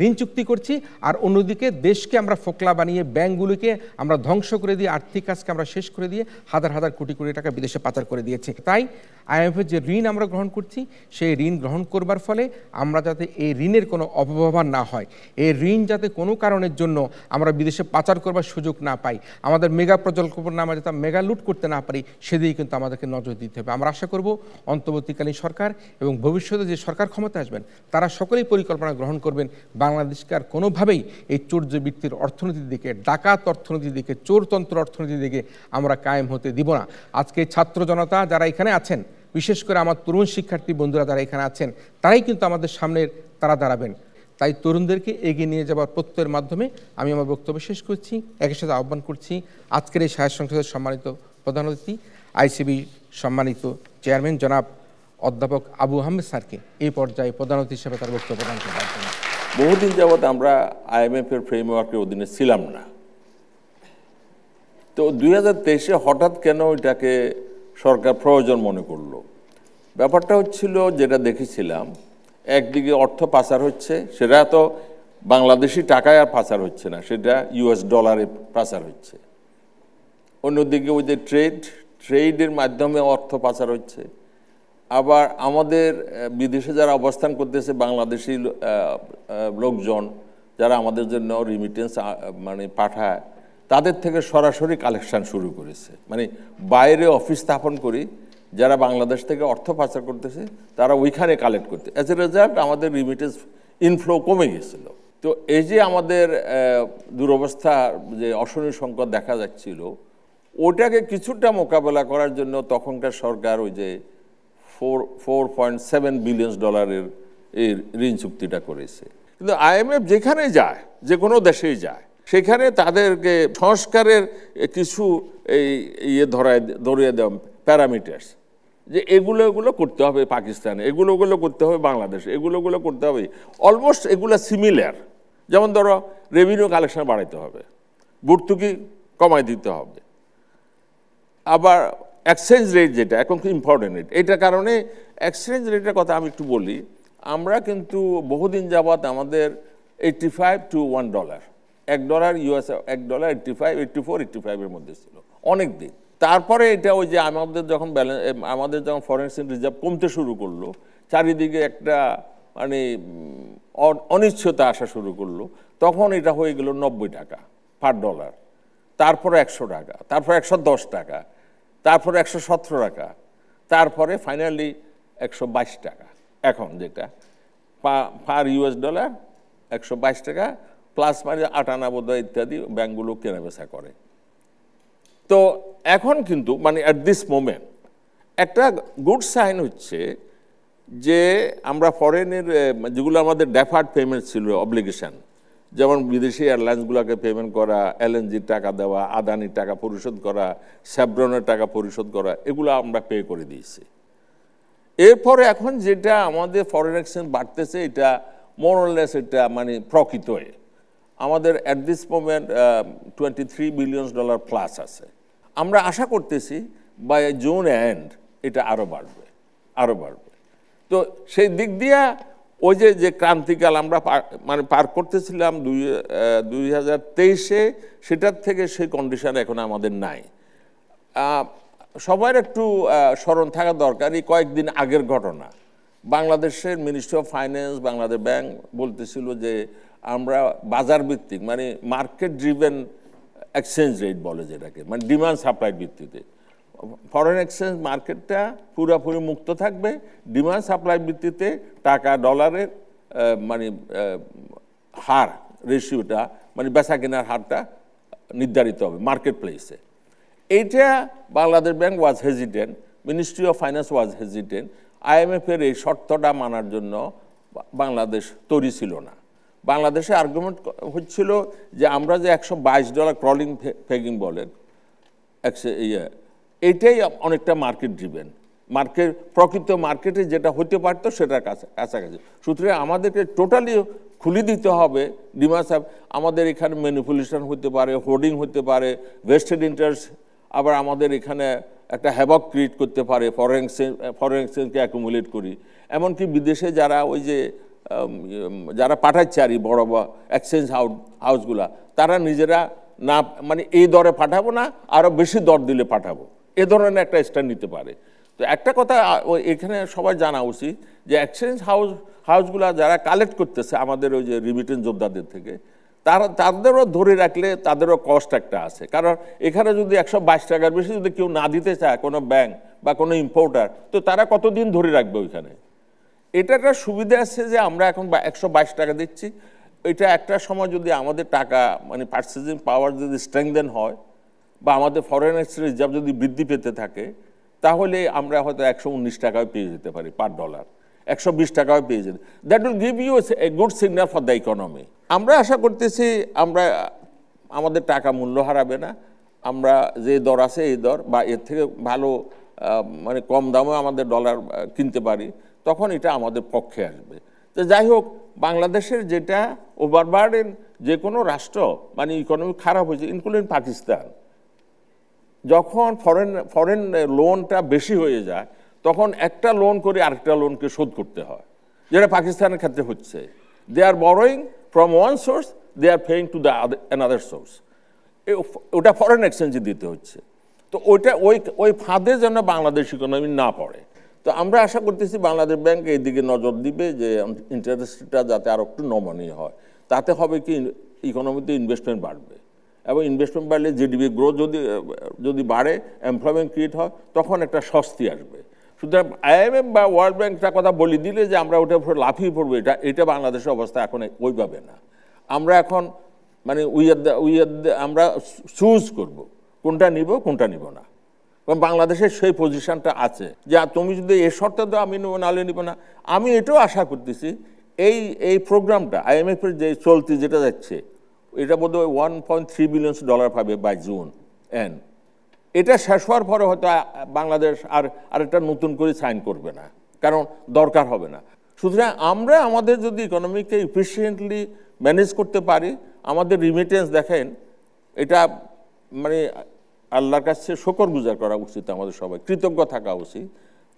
ঋণ চুক্তি করছি, আর অন্যদিকে দেশকে আমরা ফোকলা বানিয়ে ব্যাংকগুলিকে আমরা ধ্বংস করে দিয়ে আর্থিক কাজকে আমরা শেষ করে দিয়ে হাজার হাজার কোটি কোটি টাকা বিদেশে পাচার করে দিয়েছি। তাই IMF-এর যে ঋণ আমরা গ্রহণ করছি, সেই ঋণ গ্রহণ করবার ফলে আমরা যাতে এই ঋণের কোনো অপব্যবহার না হয়, এই ঋণ যাতে কোনো কারণের জন্য আমরা বিদেশে পাচার করবার সুযোগ না পাই, আমাদের মেগা প্রকল্পের নামে যাতে মেগা লুট করতে না পারি, সেদিকে কিন্তু আমাদেরকে নজর দিতে হবে। আমরা আশা করব অন্তর্বর্তীকালীন সরকার এবং ভবিষ্যতে যে সরকার ক্ষমতা আসবেন তারা সকলেই পরিকল্পনা গ্রহণ করবেন বাংলাদেশকে আর কোনোভাবেই এই চোরবৃত্তির অর্থনীতির দিকে, ডাকাত অর্থনীতির দিকে, চোরতন্ত্র অর্থনীতির দিকে আমরা কায়েম হতে দিব না। আজকে ছাত্র জনতা যারা এখানে আছেন, বিশেষ করে আমার তরুণ শিক্ষার্থী বন্ধুরা যারা এখানে আছেন, তারাই কিন্তু আমাদের সামনের তারা দাঁড়াবেন। তাই তরুণদেরকে এগিয়ে নিয়ে যাওয়ার প্রত্যয়ের মাধ্যমে আমি আমার বক্তব্য শেষ করছি। একই সাথে আহ্বান করছি আজকের এই সাহিত্য সংসদের সম্মানিত প্রধান অতিথি ICB সম্মানিত চেয়ারম্যান জনাব অধ্যাপক আবু আহমেদ স্যারকে এই পর্যায়ে প্রধান অতিথি হিসেবে তার বক্তব্য প্রদান করার জন্য। বহুদিন যাবৎ আমরা IMF-এর ফ্রেমওয়ার্কের অধীনে ছিলাম না, তো 2023-এ হঠাৎ কেন এটাকে সরকার প্রয়োজন মনে করলো? ব্যাপারটা হচ্ছিল, যেটা দেখেছিলাম, একদিকে অর্থ পাচার হচ্ছে, সেটা তো বাংলাদেশি টাকায় আর পাচার হচ্ছে না, সেটা US ডলারে পাচার হচ্ছে। অন্যদিকে ওই যে ট্রেডের মাধ্যমে অর্থ পাচার হচ্ছে। আবার আমাদের বিদেশে যারা অবস্থান করতেছে বাংলাদেশি লোকজন, যারা আমাদের জন্য রিমিটেন্স মানে পাঠায়, তাদের থেকে সরাসরি কালেকশন শুরু করেছে। মানে বাইরে অফিস স্থাপন করি, যারা বাংলাদেশ থেকে অর্থ পাচার করতেছে তারা ওইখানে কালেক্ট করতে, অ্যাজ এ রেজাল্ট আমাদের রিমিটেন্স ইনফ্লো কমে গেছিল। তো এই যে আমাদের দুরবস্থা, যে অশনি সংকট দেখা যাচ্ছিল, ওটাকে কিছুটা মোকাবেলা করার জন্য তখনকার সরকার ওই যে $4.7 বিলিয়ন এর ঋণ চুক্তিটা করেছে। কিন্তু IMF যেখানে যায়, যে কোনো দেশেই যায়, সেখানে তাদেরকে সংস্কারের কিছু ধরিয়ে দেওয়া প্যারামিটার্স, যে এগুলো করতে হবে পাকিস্তানে, এগুলো করতে হবে বাংলাদেশে, এগুলো করতে হবে অলমোস্ট এগুলো সিমিলার। যেমন ধরো রেভিনিউ কালেকশন বাড়াইতে হবে, ভর্তুকি কমাই দিতে হবে, আবার এক্সচেঞ্জ রেট যেটা এখন খুব ইম্পর্টেন্ট, এটার কারণে এক্সচেঞ্জ রেটের কথা আমি একটু বলি। আমরা কিন্তু বহুদিন যাবৎ আমাদের 85 to $1, $1 US, $1 85, 84, 85-এর মধ্যে ছিল অনেক দিন। তারপরে এটা ওই যে আমাদের যখন ফরেন এক্সচেঞ্জ রিজার্ভ কমতে শুরু করলো, চারিদিকে একটা মানে অনিশ্চয়তা আসা শুরু করলো, তখন এটা হয়ে গেল $90 পার ডলার, তারপরে $100, তারপরে $110, তারপরে $117, তারপরে ফাইনালি $122। এখন যেটা পার US ডলার $122 প্লাস মানে 98 ইত্যাদি ব্যাংকগুলো কেনাবেচা করে। তো এখন কিন্তু মানে অ্যাট দিস মোমেন্ট একটা গুড সাইন হচ্ছে যে আমরা ফরেনের যেগুলো আমাদের ডেফার্ড পেমেন্ট ছিল, অব্লিগেশন, যেমন বিদেশি এয়ারলাইন্সগুলোকে পেমেন্ট করা, LNG-র টাকা দেওয়া, আদানির টাকা পরিশোধ করা, স্যাভরনের টাকা পরিশোধ করা, এগুলো আমরা পে করে দিয়েছি। এরপরে এখন যেটা আমাদের ফরেন এক্সচেঞ্জ বাড়তেছে, এটা মোরলেস এটা মানে প্রকৃতই আমাদের at this moment $23 billion plus আছে। আমরা আশা করতেছি বাই জুন এন্ড এটা আরও বাড়বে। তো সেই দিক দিয়ে ওই যে ক্রান্তিকাল আমরা মানে পার করতেছিলাম 2023-এ, সেটার থেকে সেই কন্ডিশন এখন আমাদের নাই। সবার একটু স্মরণ থাকা দরকার, এই কয়েকদিন আগের ঘটনা, বাংলাদেশের ministry of finance, Bangladesh bank বলতেছিল যে আমরা বাজার ভিত্তিক মানে মার্কেট ড্রিভেন এক্সচেঞ্জ রেট বলে যেটাকে, মানে ডিমান্ড সাপ্লাই ভিত্তিতে ফরেন এক্সচেঞ্জ মার্কেটটা পুরোপুরি মুক্ত থাকবে, ডিমান্ড সাপ্লাই ভিত্তিতে টাকা ডলারের মানে হার রেশিওটা মানে বেচা কেনার হারটা নির্ধারিত হবে মার্কেট প্লেসে। এইটা Bangladesh bank was hesitant, ministry of finance was hesitant. IMF-এর এই শর্তটা মানার জন্য বাংলাদেশ তৈরি ছিল না। বাংলাদেশে আর্গুমেন্ট হচ্ছিল যে আমরা যে $122 ক্রলিং পেগিং বলেন এইটাই অনেকটা মার্কেট ড্রিভেন, প্রকৃত মার্কেটে যেটা হতে পারতো সেটার কাছাকাছি। সুতরাং আমাদেরকে টোটালি খুলে দিতে হবে ডিমান্ড সাইড। আমাদের এখানে ম্যানিপুলেশন হতে পারে, হোর্ডিং হতে পারে, ভেস্টেড ইন্টারেস্ট, আবার আমাদের এখানে একটা হ্যাভক ক্রিয়েট করতে পারে ফরেন এক্সচেঞ্জকে অ্যাকুমুলেট করি। এমনকি বিদেশে যারা ওই যে যারা পাঠাচ্ছে আর বড় বড় এক্সচেঞ্জ হাউসগুলা, তারা নিজেরা না মানে এই দরে পাঠাবো না, আরও বেশি দর দিলে পাঠাবো, এ ধরনের একটা স্ট্যান্ড নিতে পারে। তো একটা কথা এখানে সবাই জানা উচিত যে এক্সচেঞ্জ হাউসগুলা যারা কালেক্ট করতেছে আমাদের ওই যে রিমিটেন্স যোদ্ধাদের থেকে, তাদেরও ধরে রাখলে তাদেরও কস্ট একটা আছে। কারণ এখানে যদি 122 টাকার বেশি যদি কেউ না দিতে চায় কোনো ব্যাংক বা কোনো ইম্পোর্টার, তো তারা কতদিন ধরে রাখবে ওইখানে। এটা একটা সুবিধা আছে যে আমরা এখন 122 টাকা দিচ্ছি। এটা একটা সময় যদি আমাদের টাকা মানে পার্চেসিং পাওয়ার যদি স্ট্রেংথেন হয় বা আমাদের ফরেন এক্সচেঞ্জ রিজার্ভ যদি বৃদ্ধি পেতে থাকে, তাহলে আমরা হয়তো 119 টাকায় পেয়ে যেতে পারি পার ডলার, 120 টাকায় পেয়ে যেতে। That will give you a good signal for the economy. আমরা আশা করতেছি আমাদের টাকা মূল্য হারাবে না। আমরা যে দর আছে এই দর বা এর থেকে ভালো মানে কম দামে আমাদের ডলার কিনতে পারি, তখন এটা আমাদের পক্ষে আসবে। তো যাই হোক, বাংলাদেশের যেটা ওভারবার্ডেন, যে কোনো রাষ্ট্র মানে ইকোনমি খারাপ হয়েছে, ইনক্লুডিং পাকিস্তান, যখন ফরেন লোনটা বেশি হয়ে যায় তখন একটা লোন করে আরেকটা লোনকে শোধ করতে হয়, যেটা পাকিস্তানের ক্ষেত্রে হচ্ছে। They are borrowing from one source, they are paying to the another source. ওটা ফরেন এক্সচেঞ্জে দিতে হচ্ছে। তো ওই ফাঁদে যেন বাংলাদেশ ইকোনমি না পড়ে। তো আমরা আশা করতেছি বাংলাদেশ ব্যাংক এই দিকে নজর দিবে যে ইন্টারেস্টটা যাতে আরও একটু নমনীয় হয়। তাতে হবে কি, ইকোনমিতে ইনভেস্টমেন্ট বাড়বে, এবং ইনভেস্টমেন্ট বাড়লে জিডিপি গ্রোথ যদি বাড়ে, এমপ্লয়মেন্ট ক্রিয়েট হয়, তখন একটা স্বস্তি আসবে। সুতরাং IMF বা ওয়ার্ল্ড ব্যাংকটা কথা বলে দিলে যে আমরা ওটার উপরে লাফিয়ে পড়বো, এটা বাংলাদেশের অবস্থা এখন ওইভাবে না। আমরা এখন মানে আমরা চুজ করব কোনটা নিব কোনটা নিব না। কারণ বাংলাদেশের সেই পজিশনটা আছে যে তুমি যদি এ শর্তে তো আমি নেবো, নাহলে নিব না। আমি এটাও আশা করতেছি এই প্রোগ্রামটা IMF-এর যে চলতি যেটা যাচ্ছে, এটা বোধহয় $1.3 বিলিয়ন পাবে বাই জুন এন্ড। এটা শেষ হওয়ার পরে হয়তো বাংলাদেশ আরেকটা নতুন করে সাইন করবে না, কারণ দরকার হবে না। সুতরাং আমরা আমাদের যদি ইকোনমিকে এফিসিয়েন্টলি ম্যানেজ করতে পারি, আমাদের রিমিটেন্স দেখেন, এটা মানে আল্লাহর কাছে শুকরগুজার করা উচিত, আমাদের সবাই কৃতজ্ঞ থাকা উচিত।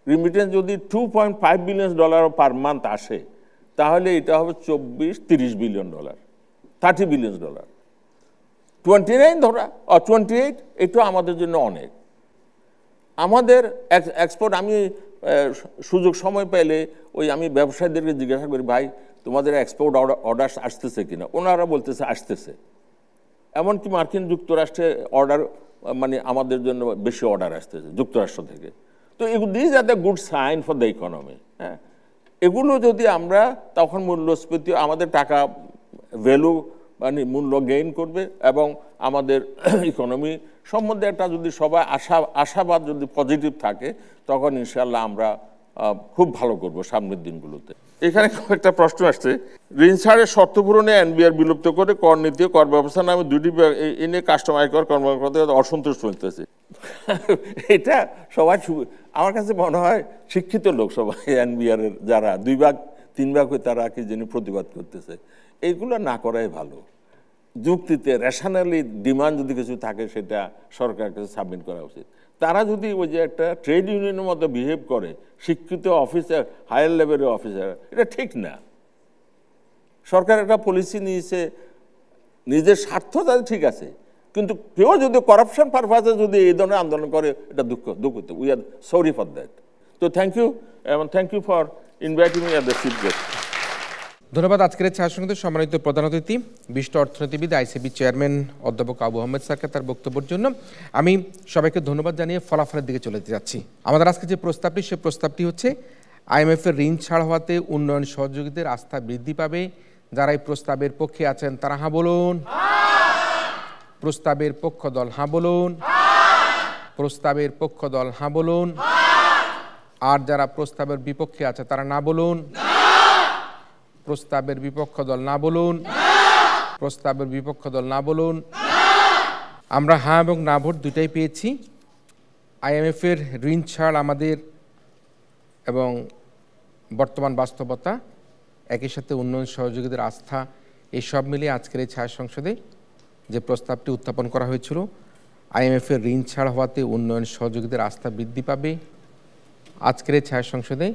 রিমিটেন্স যদি $2.5 বিলিয়ন পার মান্থ আসে, তাহলে এটা হবে $24-30 বিলিয়ন, $30 বিলিয়ন, 29 ধরা 28, এটা আমাদের জন্য অনেক। আমাদের এক্সপোর্ট, আমি সুযোগ সময় পেলে আমি ব্যবসায়ীদেরকে জিজ্ঞাসা করি, ভাই তোমাদের এক্সপোর্ট অর্ডার আসতেছে কিনা? ওনারা বলতেছে আসতেছে। এমনকি মার্কিন যুক্তরাষ্ট্রে অর্ডার মানে আমাদের জন্য বেশি অর্ডার আসতেছে যুক্তরাষ্ট্র থেকে। তো this are the good sign for the economy. হ্যাঁ, এগুলো যদি আমরা, তখন মূল্যস্ফীতি, আমাদের টাকা ভ্যালু মানে মূল্য গেইন করবে, এবং আমাদের ইকোনমি সম্বন্ধে একটা যদি সবাই আশাবাদ যদি পজিটিভ থাকে, তখন ইনশাল্লাহ আমরা খুব ভালো করব সামনের দিনগুলোতে। এখানে একটা প্রশ্ন আসছে, ঋণ ছাড়ের শর্ত পূরণে NBR বিলুপ্ত করে কর নীতি ও কর ব্যবস্থা নামে দুটি এনে কাস্টম আয়কর কর্মকর্তাদের অসন্তোষ চলতেছে। এটা সবাই, আমার কাছে মনে হয় শিক্ষিত লোক সবাই NBR এর যারা 2 ভাগ 3 ভাগ হয়ে তারা কি জানি প্রতিবাদ করতেছে। এইগুলো না করাই ভালো। যুক্তিতে রেশনালি ডিমান্ড যদি কিছু থাকে, সেটা সরকারের কাছে সাবমিট করা উচিত। তারা যদি ওই যে একটা ট্রেড ইউনিয়নের মতো বিহেভ করে, শিক্ষিত অফিসার, হায়ার লেভেলের অফিসার, এটা ঠিক না। সরকার একটা পলিসি নিয়েছে, নিজের স্বার্থ তাদের ঠিক আছে, কিন্তু কেউ যদি করাপশন পারপাসে যদি এই ধরনের আন্দোলন করে, এটা দুঃখিত। We are sorry for that. তো থ্যাংক ইউ, এবং thank you for inviting me at the chief guest. ধন্যবাদ। আজকের ছায়া সংসদের সম্মানিত প্রধান অতিথি, বিশিষ্ট অর্থনীতিবিদ, ICB চেয়ারম্যান অধ্যাপক আবু আহমেদ স্যারকে তার বক্তব্যের জন্য। আমি সবাইকে ধন্যবাদ জানিয়ে ফলাফলের দিকে চলে যেতে যাচ্ছি। আমাদের আজকে যে প্রস্তাবটি, সে প্রস্তাবটি হচ্ছে IMF-এর ঋণ ছাড় হওয়াতে উন্নয়ন সহযোগীদের আস্থা বৃদ্ধি পাবে। যারা এই প্রস্তাবের পক্ষে আছেন তারা হাঁ বলুন। প্রস্তাবের পক্ষ দল হাঁ বলুন। প্রস্তাবের পক্ষ দল হাঁ বলুন। আর যারা প্রস্তাবের বিপক্ষে আছে তারা না বলুন। প্রস্তাবের বিপক্ষ দল না বলুন। প্রস্তাবের বিপক্ষ দল না বলুন। আমরা হ্যাঁ এবং না ভোট দুটাই পেয়েছি। IMF-এর ঋণ ছাড় আমাদের এবং বর্তমান বাস্তবতা, একই সাথে উন্নয়ন সহযোগীদের আস্থা, এই সব মিলিয়ে আজকের এই ছায়া সংসদে যে প্রস্তাবটি উত্থাপন করা হয়েছিল, আইএমএফের ঋণ ছাড় হওয়াতে উন্নয়ন সহযোগীদের আস্থা বৃদ্ধি পাবে, আজকের এই ছায়া সংসদে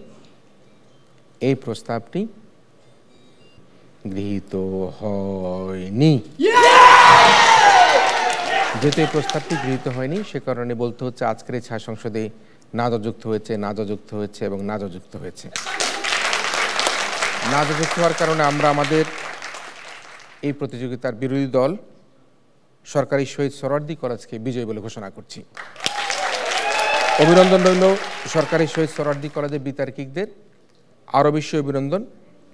এই প্রস্তাবটি গৃহীত হয়নি। যেহেতু এই প্রস্তাবটি গৃহীত হয়নি, সে কারণে বলতে হচ্ছে আজকের এই ছায়া সংসদে না যুক্ত হয়েছে, না যুক্ত হয়েছে এবং না যুক্ত হয়েছে। না যুক্ত হওয়ার কারণে আমরা আমাদের এই প্রতিযোগিতার বিরোধী দল সরকারি শহীদ সোহরাওয়ার্দী কলেজকে বিজয়ী বলে ঘোষণা করছি। অভিনন্দন রইল সরকারি শহীদ সোহরাওয়ার্দী কলেজের বিতার্কিকদের, আরও বেশি অভিনন্দন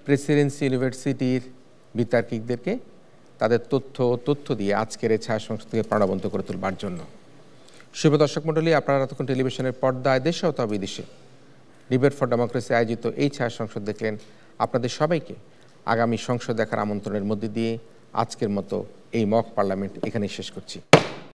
প্রেসিডেন্সি ইউনিভার্সিটির বিতার্কিকদেরকে তাদের তথ্য দিয়ে আজকের এই ছায়া সংসদকে প্রাণবন্ত করে তুলবার জন্য। শুভ দর্শক মণ্ডলী, আপনারা এতক্ষণ টেলিভিশনের পর্দায় দেশে অথবা বিদেশে ডিবেট ফর ডেমোক্রেসি আয়োজিত এই ছায়া সংসদ দেখলেন। আপনাদের সবাইকে আগামী সংসদ দেখার আমন্ত্রণের মধ্যে দিয়ে আজকের মতো এই মক পার্লামেন্ট এখানেই শেষ করছি।